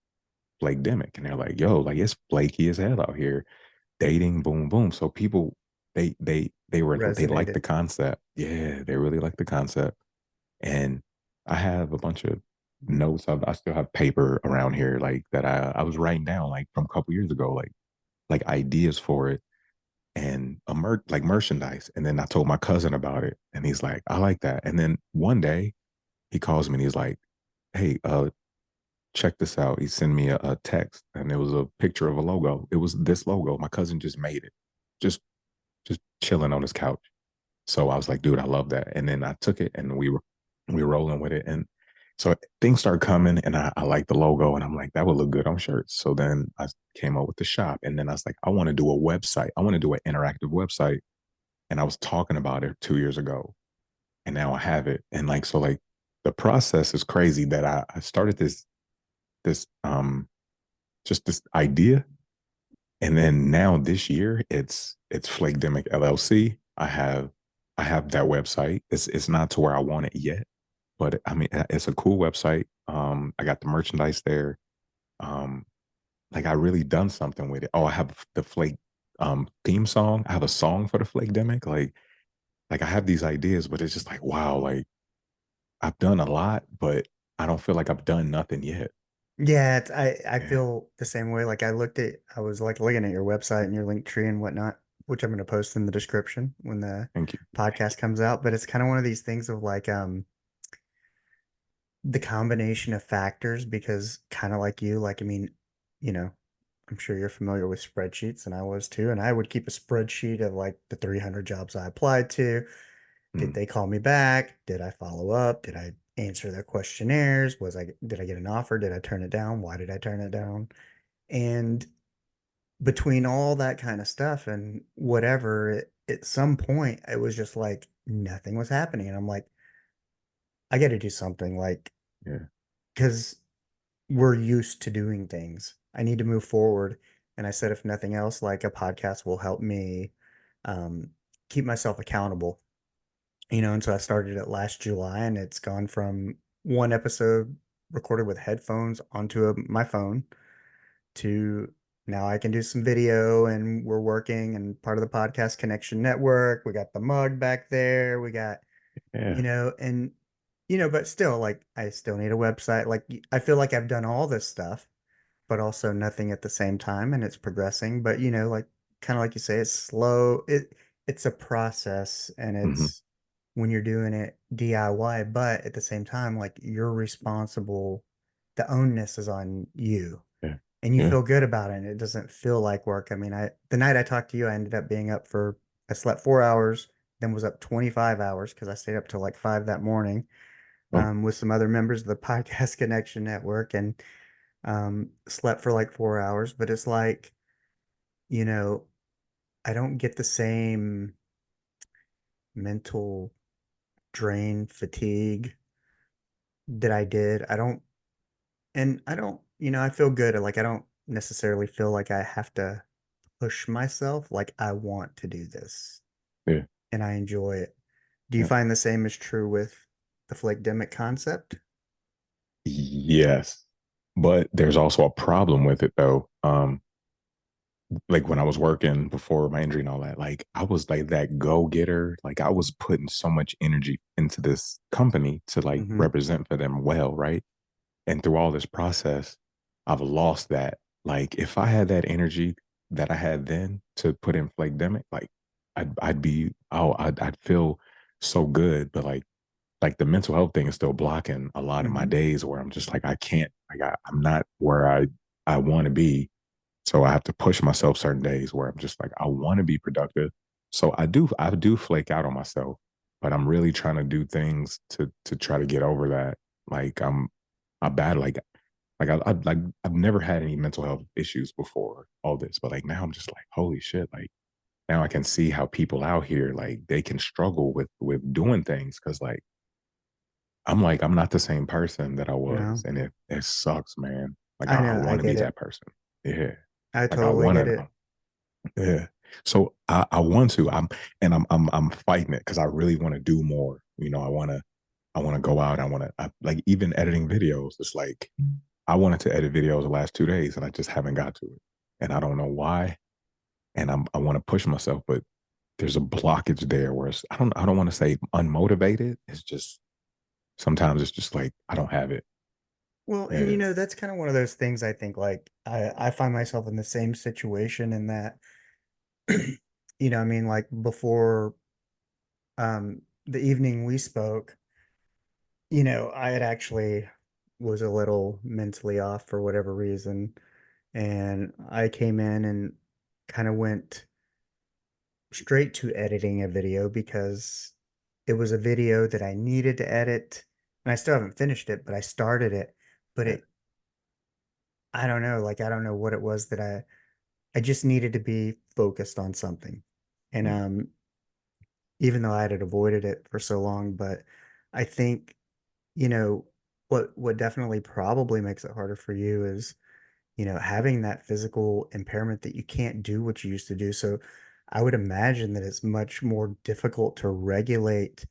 Flakedemic, and they're like, "Yo, like it's flaky as hell out here, dating, boom, boom." So people, they like Resonated. the concept. Yeah, they really like the concept. And I have a bunch of notes. I still have paper around here, like that I was writing down, like from a couple years ago, like ideas for it and like merchandise. And then I told my cousin about it, and he's like, "I like that." And then one day he calls me and he's like, "Hey, check this out." He sent me a text, and it was a picture of a logo. It was this logo. My cousin just made it, just just chilling on his couch. So I was like, dude, I love that. And then I took it and we were rolling with it. And so things started coming and I like the logo and I'm like, that would look good on shirts. So then I came up with the shop. And then I was like, I want to do a website. I want to do an interactive website. And I was talking about it 2 years ago. And now I have it. And like, so like the process is crazy that I started this just this idea. And then now this year it's Flakedemic LLC. I have that website. It's not to where I want it yet, but I mean it's a cool website. I got the merchandise there. Um, like I really done something with it. Oh, I have the Flake theme song. I have a song for the Flakedemic. Like I have these ideas, but it's just like wow, like I've done a lot, but I don't feel like I've done nothing yet. Yeah, I Yeah, feel the same way. Like I was like looking at your website and your link tree and whatnot, which I'm going to post in the description when the thank you. podcast comes out. But it's kind of one of these things of like the combination of factors, because kind of like you, like I mean, you know, I'm sure you're familiar with spreadsheets, and I was too. And I would keep a spreadsheet of like the 300 jobs I applied to. Did Mm, they call me back? Did I follow up? Did I answer their questionnaires? Did I get an offer? Did I turn it down? Why did I turn it down? And between all that kind of stuff and whatever, at some point it was just like nothing was happening. And I'm like, I got to do something, like, yeah, because we're used to doing things. I need to move forward. And I said, if nothing else, like a podcast will help me um, keep myself accountable. And so I started it last July, and it's gone from one episode recorded with headphones onto my phone to now I can do some video, and we're working and part of the podcast connection network. We got the mug back there. We got, Yeah. and but still, like, I still need a website. Like, I feel like I've done all this stuff, but also nothing at the same time, and it's progressing. But like, kind of like you say, it's slow. It's a process, and Hmm. it's when you're doing it DIY, but at the same time, like, you're responsible. The onus is on you, Yeah. and you Yeah. feel good about it. And it doesn't feel like work. I mean, the night I talked to you, I ended up being up for I slept 4 hours, then was up 25 hours because I stayed up till like 5 that morning, Oh, with some other members of the Podcast Connection Network, and slept for like 4 hours. But it's like, you know, I don't get the same mental drain, fatigue that I did. I don't, I feel good. Like, I don't necessarily feel like I have to push myself. Like, I want to do this yeah. and I enjoy it. Do you Yeah. find the same is true with the Flakedemic concept? Yes. But there's also a problem with it though. Like when I was working before my injury and all that, like I was like that go-getter. Like I was putting so much energy into this company to like Mm-hmm. represent for them well, right? And through all this process, I've lost that. Like if I had that energy that I had then to put in Flakedemic, like I'd be I'd feel so good. But like the mental health thing is still blocking a lot of my Mm-hmm. days where I'm just like I can't like I'm not where I want to be. So I have to push myself certain days where I'm just like I want to be productive. So I do flake out on myself, but I'm really trying to do things to try to get over that. Like I battle like I've never had any mental health issues before all this, but like now I'm just like holy shit, like now I can see how people out here like they can struggle with doing things because like I'm not the same person that I was, No, and it sucks, man. Like I I know. I want to be get it. that person. Yeah. I Like I totally want get to. it. Yeah. So I want to. I'm fighting it because I really want to do more. I want to go out. I want to like even editing videos. It's like I wanted to edit videos the last 2 days and I just haven't got to it, and I don't know why. And I want to push myself, but there's a blockage there where I don't want to say unmotivated. It's just sometimes it's just like I don't have it. Well, and Yeah. that's kind of one of those things. I think, like, I find myself in the same situation in that, I mean, like, before the evening we spoke, I had actually was a little mentally off for whatever reason, and I came in and kind of went straight to editing a video because it was a video that I needed to edit, and I still haven't finished it, but I started it. But Yeah. I don't know, like, I don't know what it was that I just needed to be focused on something. And Mm. even though I had avoided it for so long, but I think, you know, what definitely probably makes it harder for you is, having that physical impairment that you can't do what you used to do. So I would imagine that it's much more difficult to regulate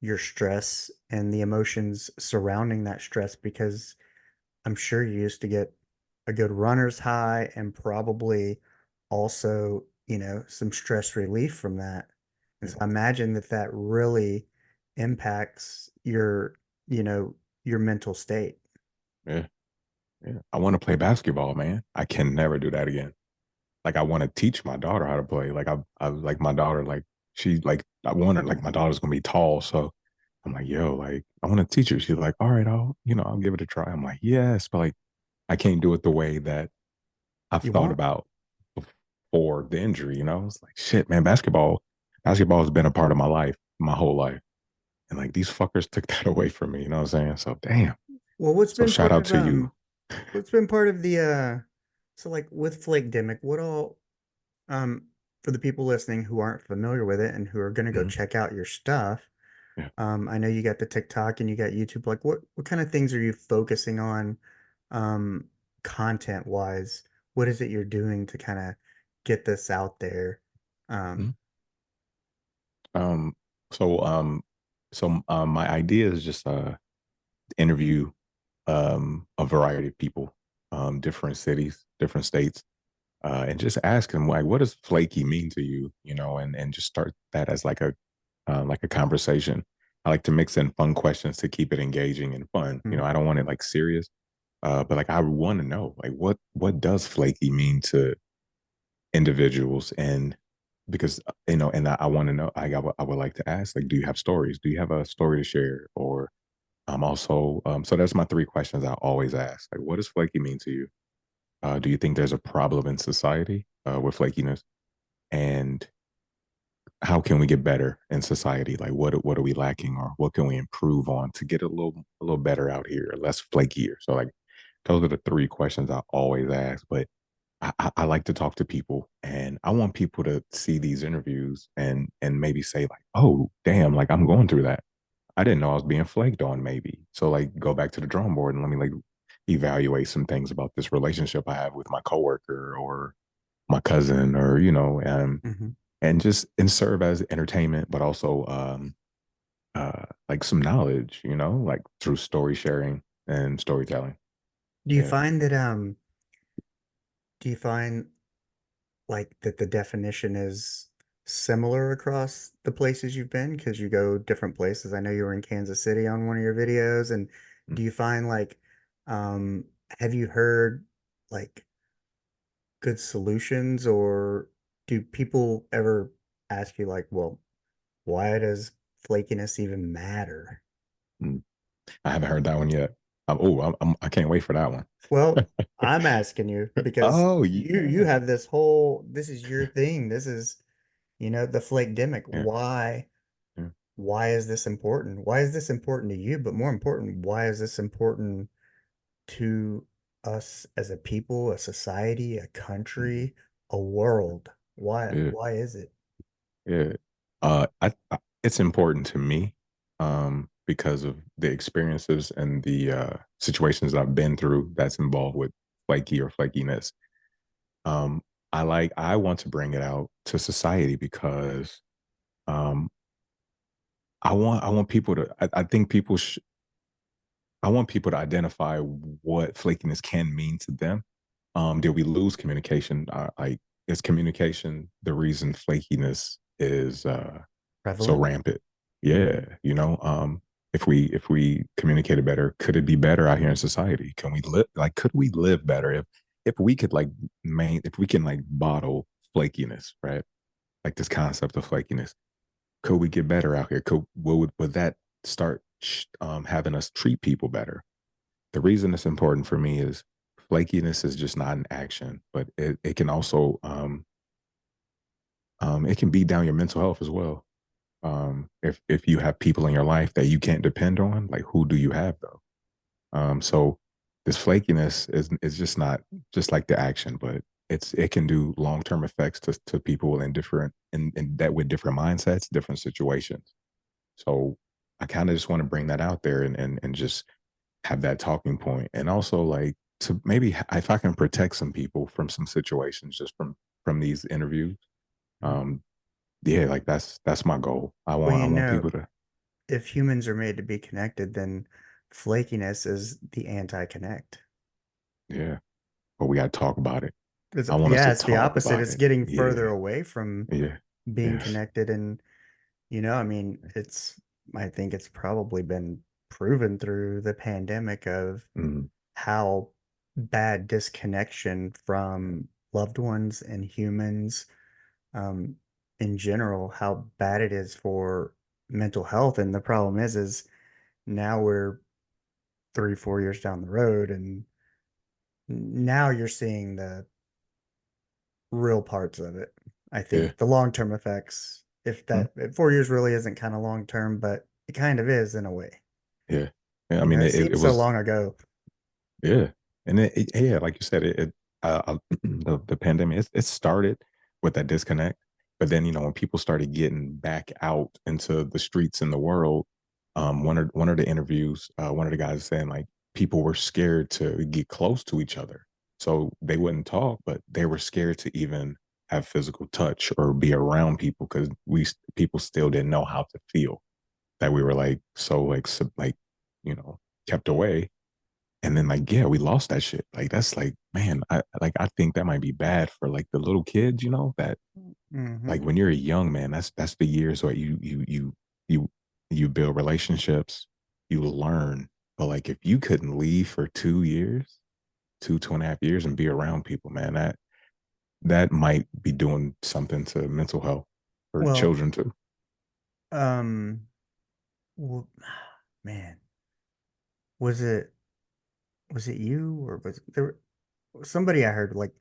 your stress and the emotions surrounding that stress, because I'm sure you used to get a good runner's high and probably also, some stress relief from that. And Yeah. so I imagine that that really impacts you know, your mental state. Yeah. Yeah. I want to play basketball, man. I can never do that again. Like I want to teach my daughter how to play. Like I like my daughter, like she like I want her like my daughter's gonna be tall. So I'm like, yo, like I want to teach her. She's like, all right, I'll give it a try. I'm like, yes, but like I can't do it the way that I've You thought want about before the injury. It's like shit, man, basketball has been a part of my life, my whole life. And like these fuckers took that away from me, you know what I'm saying? So damn. well, So shout out to you. what's been part of the so, like, with Flakedemic, what all um for the people listening who aren't familiar with it and who are going to go Mhm. check out your stuff, Yeah. I know you got the TikTok and you got YouTube. Like, what kind of things are you focusing on, um, content wise? What is it you're doing to kind of get this out there? Um, Mhm. Um, so So my idea is just interview a variety of people, different cities, different states, and just ask them like, what does flaky mean to you? You know, and just start that as like a conversation. I like to mix in fun questions to keep it engaging and fun. You Mm. know, I don't want it like serious, but like I want to know like what does flaky mean to individuals, and because and I want to know. I would like to ask like, do you have stories? Do you have a story to share? Or also, so that's my three questions I always ask. Like, what does flaky mean to you? Do you think there's a problem in society with flakiness? And how can we get better in society? Like, what are we lacking, or what can we improve on to get a little better out here, less flakier? So, like, those are the three questions I always ask. But I like to talk to people, and I want people to see these interviews and maybe say like, "Oh, damn! Like, I'm going through that. I didn't know I was being flaked on." Maybe so, like, go back to the drawing board and let me like evaluate some things about this relationship I have with my coworker or my cousin, or Hmm. and just and serve as entertainment, but also like some knowledge, like through story sharing and storytelling. Do you Yeah. find that do you find like that the definition is similar across the places you've been because you go different places? I know you were in Kansas City on one of your videos, and do Mm, you find like um have you heard like good solutions, or do people ever ask you like, well, why does flakiness even matter? mm. I haven't heard that one yet. I can't wait for that one. Well, I'm asking you because Oh you yeah. have this whole, this is your thing. This is, the Flakedemic. Yeah. Yeah. Why is this important? Why is this important to you? But more important, why is this important to us as a people, a society, a Mhm. country, a world? Why Yeah. why is it? Yeah. It's important to me because of the experiences and the situations I've been through that's involved with flaky or flakiness. Um, I want to bring it out to society because um, I want people to I think people I want people to identify what flakiness can mean to them. Did we lose communication? Like, is communication the reason flakiness is so Prevalent? rampant? Yeah, if we communicated better, could it be better out here in society? Can we live like could we live better if we could like if we can like bottle flakiness, right? Like this concept of flakiness, could we get better out here? Would that start having us treat people better? The reason it's important for me is flakiness is just not an action, but it can also it can beat down your mental health as well. If you have people in your life that you can't depend on, like who do you have though? So this flakiness is just not just like the action, but it can do long term effects to people in different in that with different mindsets, different situations. So I kind of just want to bring that out there and just have that talking point, and also like to maybe if I can protect some people from some situations just from these interviews. Um, yeah, like that's my goal. I Well, want I want people to if humans are made to be connected, then flakiness is the anti-connect. yeah, but we got to talk about it. It's, I want us yeah, to it's the talk opposite. about It's it. getting further Yeah, away from yeah, being yes. connected. And, I mean, I think it's probably been proven through the pandemic of Mm, how bad disconnection from loved ones and humans, um, in general, how bad it is for mental health. And the problem is now we're 3, 4 years down the road, and now you're seeing the real parts of it. I yeah, think the long term effects, mm, if 4 years really isn't kind of long term, but it kind of is in a way. yeah, yeah. I mean, It it seems so was long ago. yeah, and yeah, like you said, the pandemic it started with that disconnect, but then when people started getting back out into the streets in the world, one of the interviews, one of the guys saying like people were scared to get close to each other, so they wouldn't talk, but they were scared to even have physical touch or be around people because people still didn't know how to feel. that we were like so like kept away. And then like, yeah, we lost that shit. Like that's like, man, I think that might be bad for like the little kids, that Mm-hmm. like when you're a young man, that's the years where you you build relationships, you learn. But like if you couldn't leave for 2 years, 2.5 years and be around people, man, that might be doing something to mental health for Well, children too. um, well, man, was it was it you or was there somebody I heard like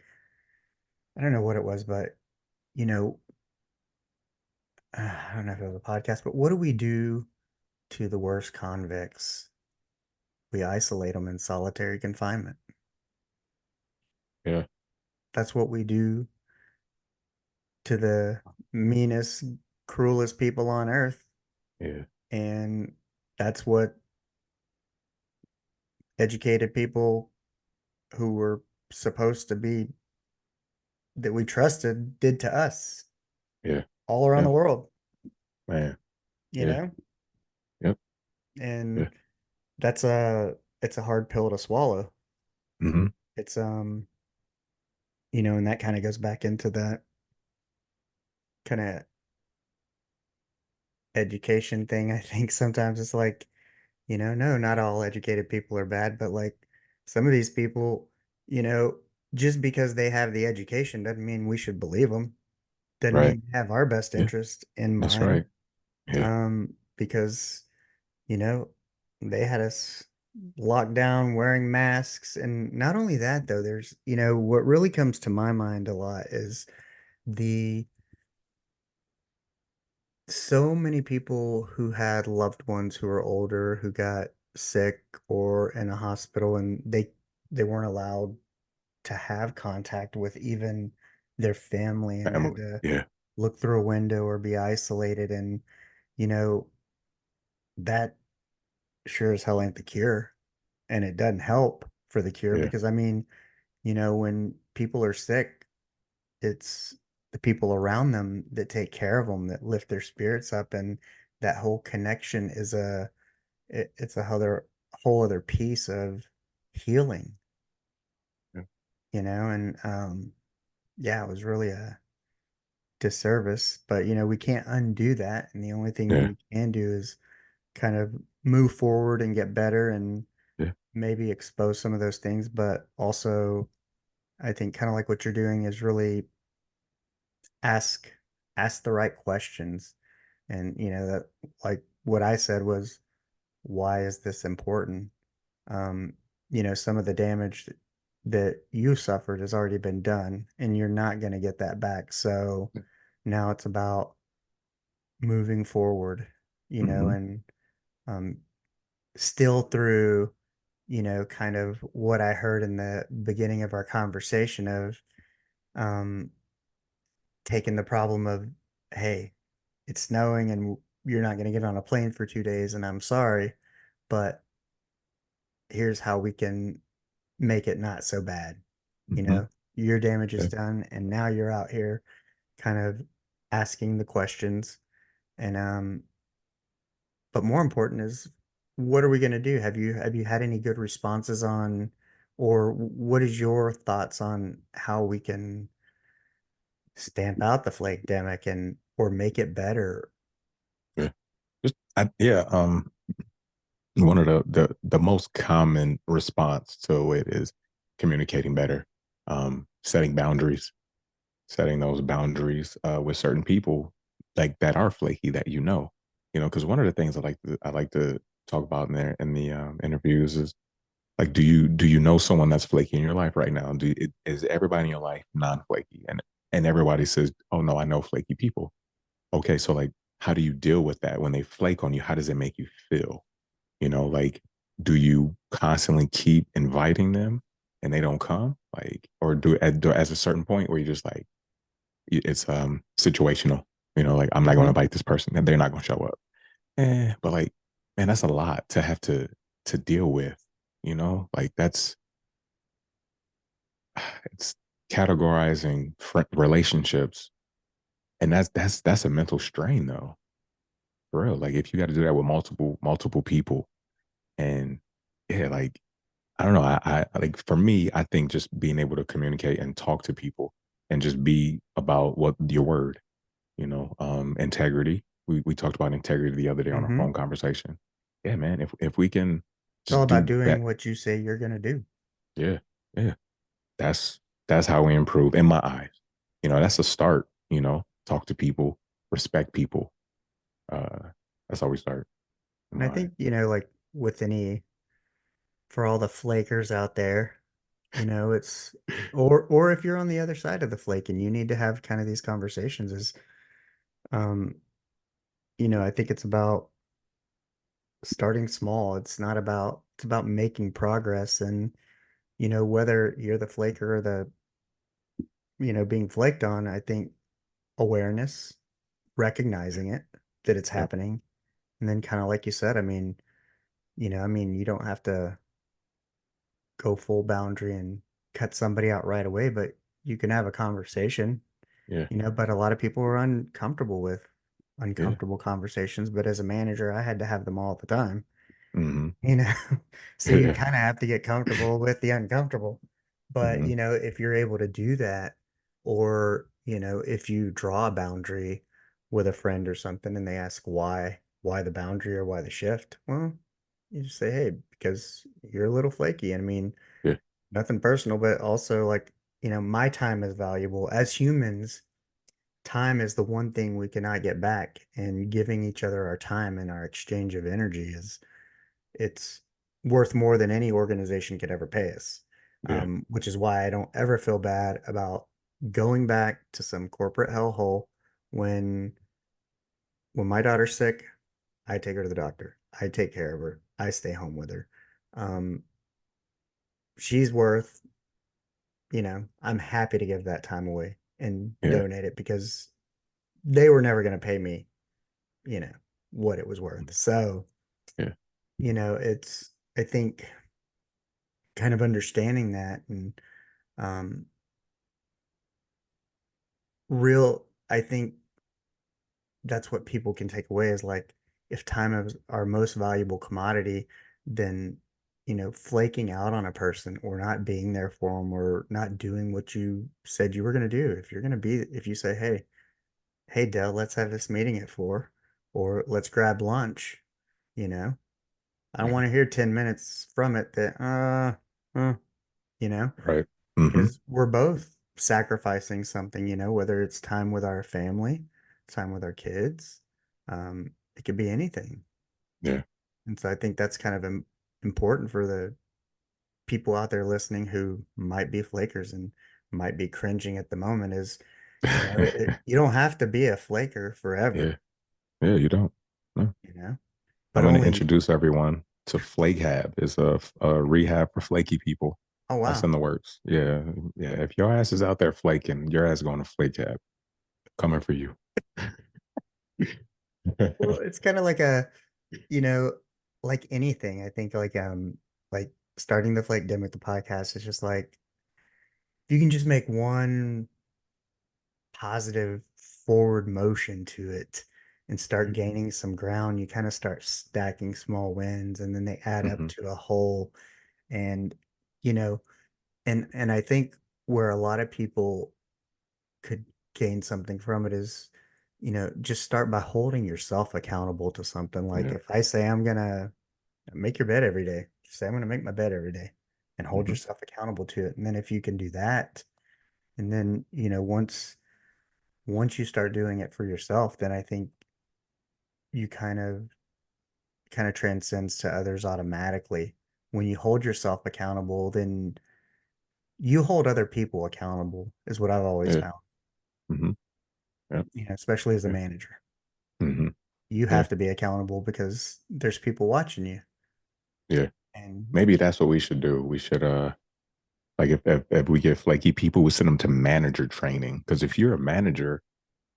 I don't know what it was, but you know, I don't know if it was a podcast, but what do we do to the worst convicts? We isolate them in solitary confinement. Yeah, That's what we do to the meanest, cruelest people on earth. yeah, And that's what educated people who were supposed to be that we trusted did to us yeah, all around yeah, the world, man, you yeah, know? yep, yeah, And that's it's a hard pill to swallow. mm-hmm, It's and that kind of goes back into that kind of education thing. I think sometimes it's like, no, not all educated people are bad, but like some of these people, you know, just because they have the education doesn't mean we should believe them. Doesn't right, mean they have our best yeah, interest in that's mind. right, yeah, Because, you know, they had us locked down wearing masks. And not only that, though, there's, what really comes to my mind a lot is the so many people who had loved ones who were older who got sick or in a hospital and they weren't allowed to have contact with even their family and they had family, to yeah, look through a window or be isolated and you know that sure as hell ain't the cure and it doesn't help for the cure yeah, because I mean when people are sick it's the people around them that take care of them that lift their spirits up and that whole connection is it's a whole other piece of healing, yeah, and yeah, it was really a disservice, but we can't undo that and the only thing yeah, we can do is kind of move forward and get better and yeah, maybe expose some of those things, but also I think kind of like what you're doing is really ask ask the right questions. And that like what I said was, why is this important? Um, some of the damage that you suffered has already been done and you're not going to get that back. So now it's about moving forward, mm-hmm, and um, still through, kind of what I heard in the beginning of our conversation of um, taking the problem of, hey, it's snowing and you're not going to get on a plane for 2 days and I'm sorry, but here's how we can make it not so bad. You mm-hmm, know, your damage is yeah, done and now you're out here kind of asking the questions and but more important is what are we going to do? Have you had any good responses on or what is your thoughts on how we can stamp out the Flakedemic and or make it better? yeah. Yeah, one of the most common response to it is communicating better, setting boundaries, setting those boundaries with certain people like that are flaky that because one of the things I like to talk about in the interviews is like do you know someone that's flaky in your life right now? Is everybody in your life non-flaky? And everybody says, oh no, I know flaky people. Okay, so like how do you deal with that when they flake on you? How does it make you feel? Like, do you constantly keep inviting them and they don't come? Like, or as a certain point where you just like, it's situational, like I'm not going to Mm-hmm. invite this person and they're not going to show up. But like, man, that's a lot to have to deal with, like it's categorizing relationships. And that's a mental strain though. For real. Like if you got to do that with multiple people, and yeah, like I don't know. I like for me, I think just being able to communicate and talk to people and just be about what your word, integrity. We talked about integrity the other day on a Mm-hmm. phone conversation. Yeah, man. If we can It's all just about do doing that, what you say you're gonna do. yeah, yeah. That's that's how we improve in my eyes. That's a start. Talk to people, respect people. Uh, that's how we start in And I my eyes. think, like with any for all the flakers out there, it's or if you're on the other side of the flake and you need to have kind of these conversations is um, I think it's about starting small. It's about making progress and whether you're the flaker or the being flaked on, I think awareness, recognizing it that it's Yep. happening, and then kind of like you said, you don't have to go full boundary and cut somebody out right away, but you can have a conversation, Yeah. but a lot of people are uncomfortable with Yeah. uncomfortable conversations. But as a manager, I had to have them all the time, Mm-hmm. you know, so you Yeah. kind of have to get comfortable with the uncomfortable. But, Mm-hmm. if you're able to do that, or, if you draw a boundary with a friend or something and they ask why the boundary or why the shift, well, you just say, hey, because you're a little flaky. And I mean, Yeah. nothing personal, but also like, my time is valuable. As humans, time is the one thing we cannot get back. And giving each other our time and our exchange of energy it's worth more than any organization could ever pay us. Yeah. Which is why I don't ever feel bad about going back to some corporate hellhole when when my daughter's sick. I take her to the doctor. I take care of her. I stay home with her. Um, she's worth I'm happy to give that time away and Yeah. donate it because they were never going to pay me, you know, what it was worth. So, Yeah. I think kind of understanding that and um, I think that's what people can take away is like, if time is our most valuable commodity, then, flaking out on a person or not being there for them or not doing what you said you were going to do. If you say, hey Dell, let's have this meeting at 4, or let's grab lunch, you know. I don't Yeah. want to hear 10 minutes from it that uh, you know, Right. Mm-hmm. because we're both sacrificing something, whether it's time with our family, time with our kids. It could be anything. Yeah. And so I think that's kind of important for the people out there listening who might be flakers and might be cringing at the moment is, you don't have to be a flaker Yeah. forever, Yeah. You don't. No. you know. I'm But going to only, introduce everyone to Flakehab. It's a rehab for flaky people. oh That's wow. in the works. Yeah. Yeah. If your ass is out there flaking, your ass going to Flakehab. Coming for you. Well, it's kind of like you know, like anything. I think like starting the Flakedemic, the podcast is just like if you can just make one positive forward motion to it and start gaining some ground, you kind of start stacking small wins and then they add up Mm-hmm. to a whole. And, you know, and I think where a lot of people could gain something from it is, just start by holding yourself accountable to something. Like Yeah. if I say I'm gonna make your bed every day, just say I'm gonna make my bed every day and hold Mm-hmm. yourself accountable to it. And then if you can do that, and then, once you start doing it for yourself, then I think you kind of transcends to others automatically. When you hold yourself accountable, then you hold other people accountable, is what I've always Yeah. found. Mm-hmm. Yeah. Especially as a Yeah. manager. Mm-hmm. You Yeah. have to be accountable because there's people watching you. Yeah. And Maybe that's what we should do. We should like if we get flaky people, we send them to manager training. Because if you're a manager,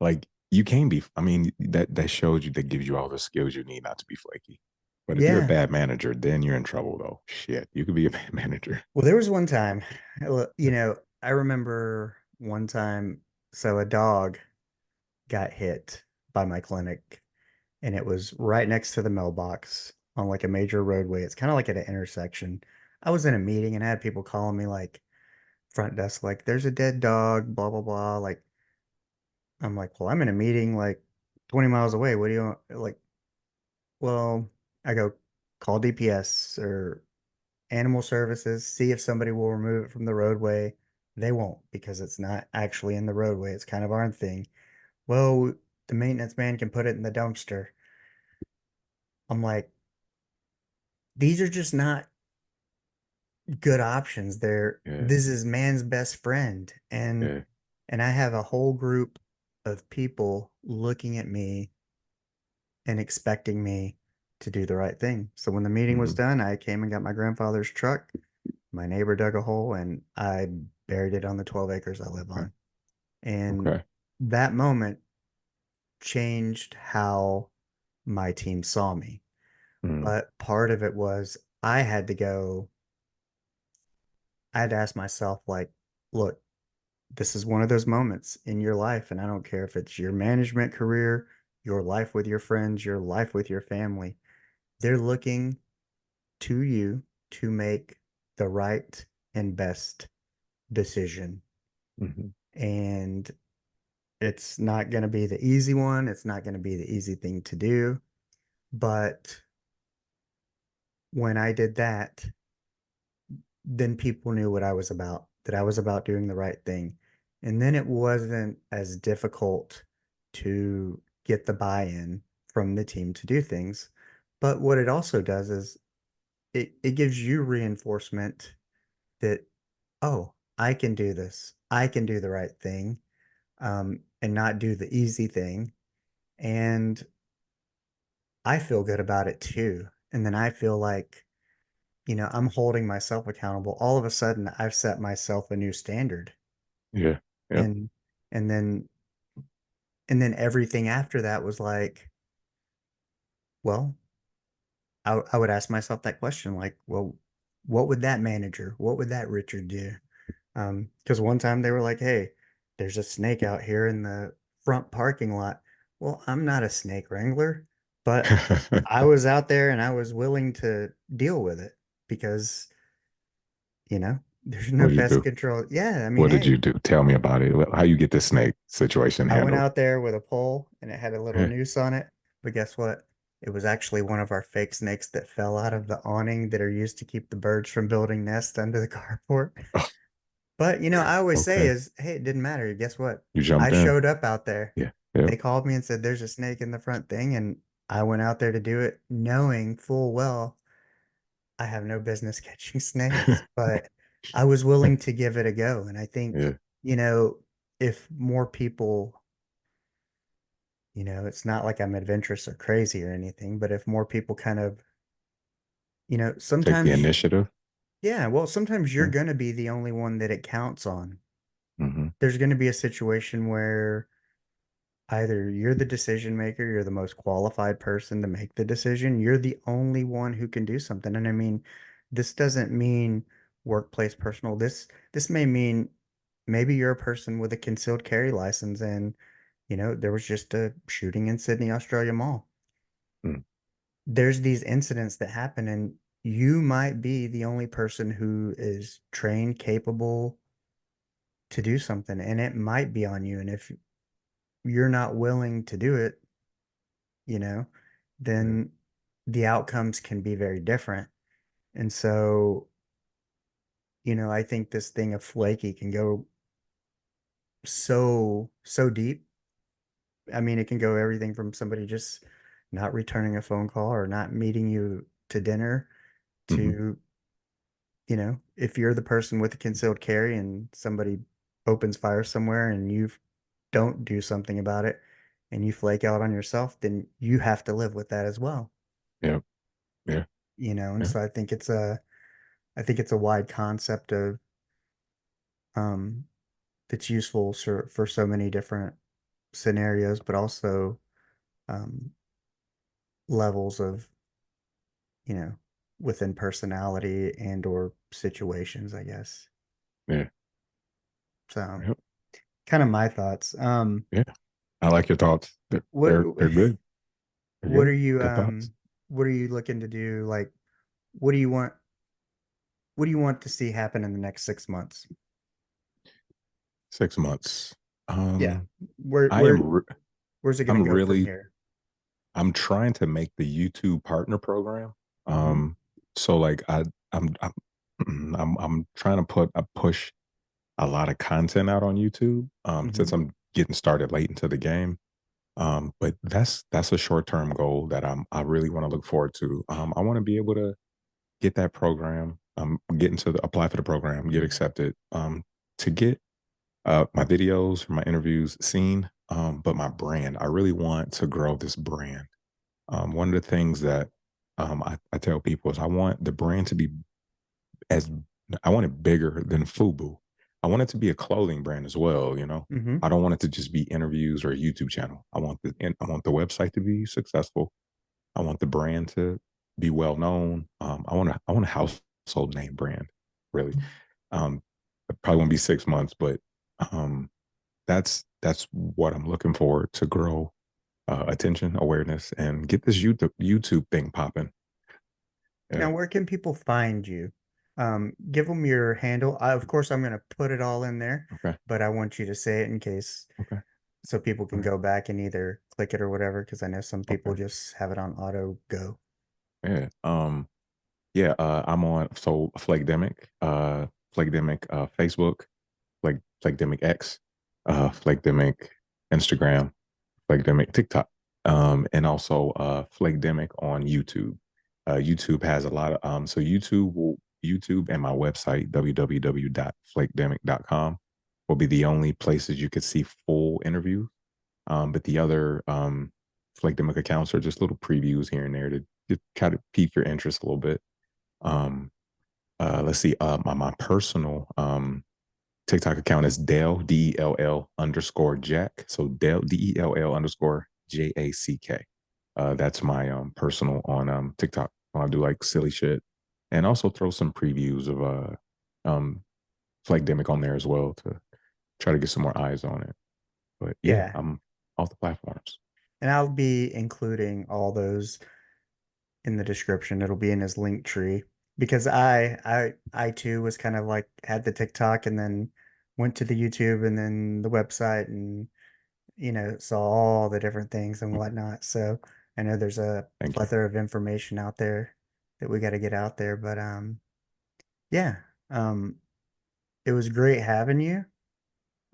like you can be, I mean, that shows you, that gives you all the skills you need not to be flaky. But if you're a yeah, bad manager, then you're in trouble though. Shit, you could be a bad manager. well, there was one time, I remember one time, so a dog got hit by my clinic and it was right next to the mailbox on like a major roadway. It's kind of like at an intersection. I was in a meeting and I had people calling me like front desk, like, there's a dead dog, blah, blah, blah. Like, I'm like, well, I'm in a meeting like 20 miles away. What do you want? Like, well, I go call DPS or animal services, see if somebody will remove it from the roadway. They won't because it's not actually in the roadway. It's kind of our thing. Well, the maintenance man can put it in the dumpster. I'm like, these are just not good options. Yeah. This is man's best friend. Yeah. And I have a whole group of people looking at me and expecting me to do the right thing. So when the meeting was Hmm. done, I came and got my grandfather's truck. My neighbor dug a hole and I buried it on the 12 acres I live Okay. on. And Okay. that moment changed how my team saw me. Mm. But part of it was I had to ask myself, like, look, this is one of those moments in your life. And I don't care if it's your management career, your life with your friends, your life with your family. They're looking to you to make the right and best decision. Hmm. And it's not going to be the easy one. It's not going to be the easy thing to do. But when I did that, then people knew what I was about, that I was about doing the right thing. And then it wasn't as difficult to get the buy in from the team to do things. But what it also does is it gives you reinforcement that, oh, I can do this. I can do the right thing, and not do the easy thing. And I feel good about it too. And then I feel like, I'm holding myself accountable. All of a sudden, I've set myself a new standard. Yeah. Yep. And and then and then everything after that was like, well, I would ask myself that question, like, well, what would that manager, what would that Richard do? Because one time they were like, hey, there's a snake out here in the front parking lot. Well, I'm not a snake wrangler, but I was out there and I was willing to deal with it because, you know, there's no What did you pest do? control. Yeah, I mean, What did you hey, do? Tell me about it. How you get the snake situation I went handled? out there with a pole and it had a little Yeah. noose on it. But guess what? It was actually one of our fake snakes that fell out of the awning that are used to keep the birds from building nests under the carport. Oh, But I always say okay. is, hey, it didn't matter. Guess what? You I jumped in. showed up out there. Yeah. Yep. They called me and said there's a snake in the front thing, and I went out there to do it, knowing full well I have no business catching snakes, but I was willing to give it a go. And I think, Yeah. if more people, it's not like I'm adventurous or crazy or anything, but if more people kind of, Take the sometimes, initiative. yeah, well, sometimes you're Yeah. going to be the only one that it counts on. Hmm. There's going to be a situation where either you're the decision maker, you're the most qualified person to make the decision, you're the only one who can do something. And I mean, this doesn't mean workplace personal. This may mean maybe you're a person with a concealed carry license and there was just a shooting in Sydney, Australia Mall. Mm. There's these incidents that happen and you might be the only person who is trained, capable to do something and it might be on you. And if you're not willing to do it, you know, Yeah. then the outcomes can be very different. And so, I think this thing of flaky can go so deep. I mean, it can go everything from somebody just not returning a phone call or not meeting you to dinner Hmm. to, if you're the person with the concealed carry and somebody opens fire somewhere and you don't do something about it and you flake out on yourself, then you have to live with that as well. Yeah. Yeah. And Yeah. so I think it's a wide concept of um that's useful for so many different scenarios, but also um levels of, you know, within personality and or situations, I guess. Yeah. So Yep. kind of my thoughts. Yeah. I like your thoughts. They're What they're, they're good. what Good, are you good thoughts. what are you looking to do? Like, what do you want what do you want to see happen in the next 6 months? 6 months. Yeah. Um, Where I where am. where's it going to I'm go from really. here? I'm trying to make the YouTube partner program. Hmm. So like I'm I'm trying to push a lot of content out on YouTube. Hmm. Since I'm getting started late into the game. But that's a short term goal that I really want to look forward to. I want to be able to get that program, get into the apply for the program, get accepted, to get my videos, my interviews seen, but my brand. I really want to grow this brand. One of the things that I tell people is I want the brand to be as I want it bigger than FUBU. I want it to be a clothing brand as well. Hmm. I don't want it to just be interviews or a YouTube channel. I want the website to be successful. I want the brand to be well known. I want a household name brand, really. It probably won't be 6 months, but um, that's what I'm looking for to grow attention, awareness, and get this YouTube thing popping. Now, Yeah. where can people find you? Give them your handle. Of course, I'm going to put it all in there, Okay. but I want you to say it in case Okay. so people All can right. go back and either click it or whatever, because I know some people Okay. just have it on auto go. Yeah. Yeah. I'm on Flakedemic, Flakedemic, Facebook, like Flakedemic X, Flakedemic Instagram, Flakedemic TikTok, and also Flakedemic on YouTube. YouTube has a lot of so YouTube and my website www.flakedemic.com will be the only places you could see full interviews. But the other Flakedemic accounts are just little previews here and there to just kind of pique your interest a little bit. Um, let's see, my personal TikTok account is Dell DELL underscore Jack. So Dell DELL underscore JACK. That's my personal on TikTok. I do like silly shit, and also throw some previews of um Flagdemic on there as well to try to get some more eyes on it. But yeah, Yeah. I'm off the platforms. And I'll be including all those in the description. It'll be in his link tree because I too was kind of like had the TikTok and then went to the YouTube and then the website and saw all the different things and Okay, whatnot. So I know there's a thank you. plethora of information out there that we got to get out there. But yeah, um, it was great having you.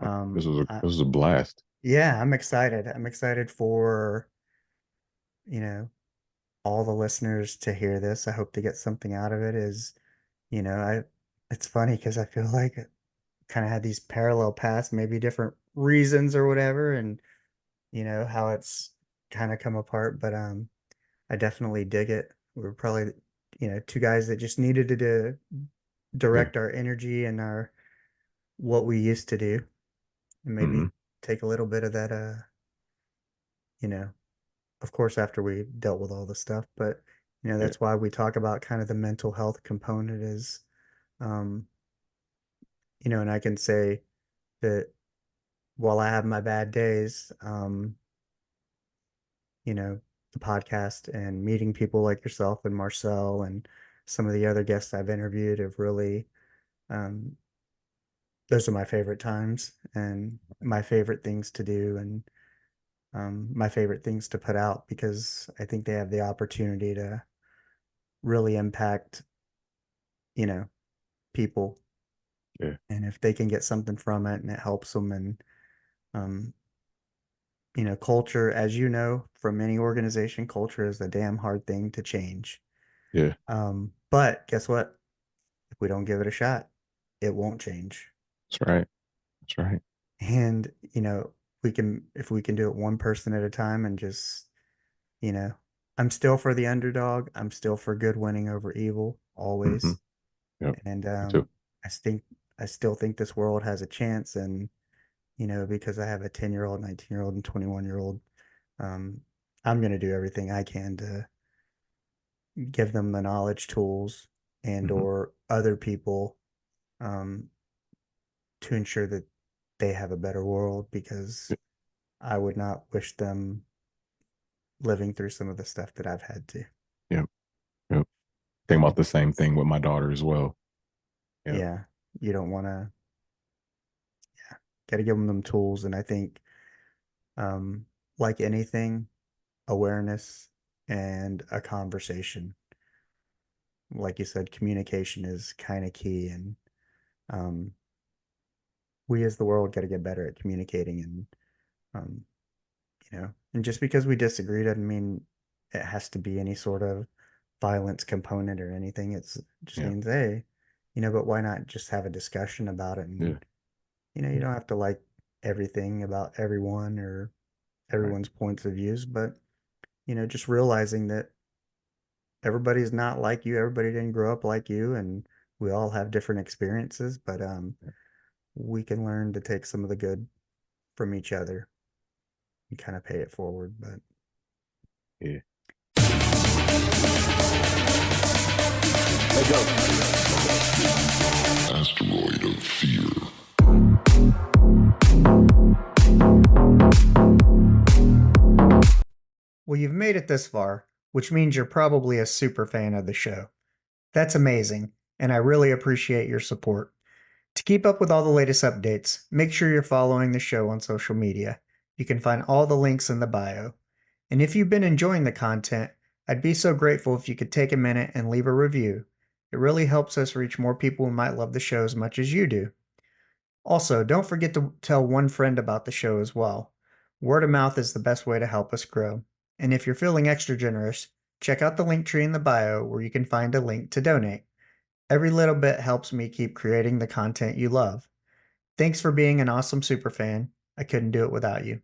This was a blast. Yeah, I'm excited. I'm excited for you know all the listeners to hear this. I hope to get something out of it. I it's funny because I feel like I kind of had these parallel paths, maybe different reasons or whatever, and how it's kind of come apart. But I definitely dig it. We were probably two guys that just needed to Yeah. direct our energy and our what we used to do, and maybe Hmm. take a little bit of that. You know, of course, after we dealt with all the stuff, but Yeah. that's why we talk about kind of the mental health component is, um, and I can say that while I have my bad days, the podcast and meeting people like yourself and Marcel and some of the other guests I've interviewed have really, um, those are my favorite times and my favorite things to do and my favorite things to put out because I think they have the opportunity to really impact, you know, people. Yeah. And if they can get something from it and it helps them and, um, culture, as you know, from any organization, culture is a damn hard thing to change. Yeah. But guess what? If we don't give it a shot, it won't change. That's right. That's right. And, if we can do it one person at a time and just, you know, I'm still for the underdog. I'm still for good winning over evil, Hmm. always. Yep. And Me too. I think I still think this world has a chance. And, because I have a 10-year-old, 19-year-old, and 21-year-old, um, I'm going to do everything I can to give them the knowledge, tools, and Hmm. or other people um, to ensure that they have a better world because I would not wish them living through some of the stuff that I've had to. Yep. Yep. Think about the same thing with my daughter as well. Yep. Yeah, you don't want to. Yeah, got to give them tools, and I think, um, like anything, awareness and a conversation. Like you said, communication is kind of key, and um, we as the world got to get better at communicating. And um, and just because we disagree doesn't mean it has to be any sort of violence component or anything. It just Yeah. means, hey, but why not just have a discussion about it? And Yeah. you don't have to like everything about everyone or Right. everyone's points of views, but just realizing that everybody's not like you. Everybody didn't grow up like you, and we all have different experiences, but we can learn to take some of the good from each other and kind of pay it forward. But Yeah. Let's go. Asteroid of fear. well, you've made it this far, which means you're probably a super fan of the show. That's amazing, and I really appreciate your support. To keep up with all the latest updates, make sure you're following the show on social media. You can find all the links in the bio. And if you've been enjoying the content, I'd be so grateful if you could take a minute and leave a review. It really helps us reach more people who might love the show as much as you do. Also, don't forget to tell one friend about the show as well. Word of mouth is the best way to help us grow. And if you're feeling extra generous, check out the link tree in the bio where you can find a link to donate. Every little bit helps me keep creating the content you love. Thanks for being an awesome superfan. I couldn't do it without you.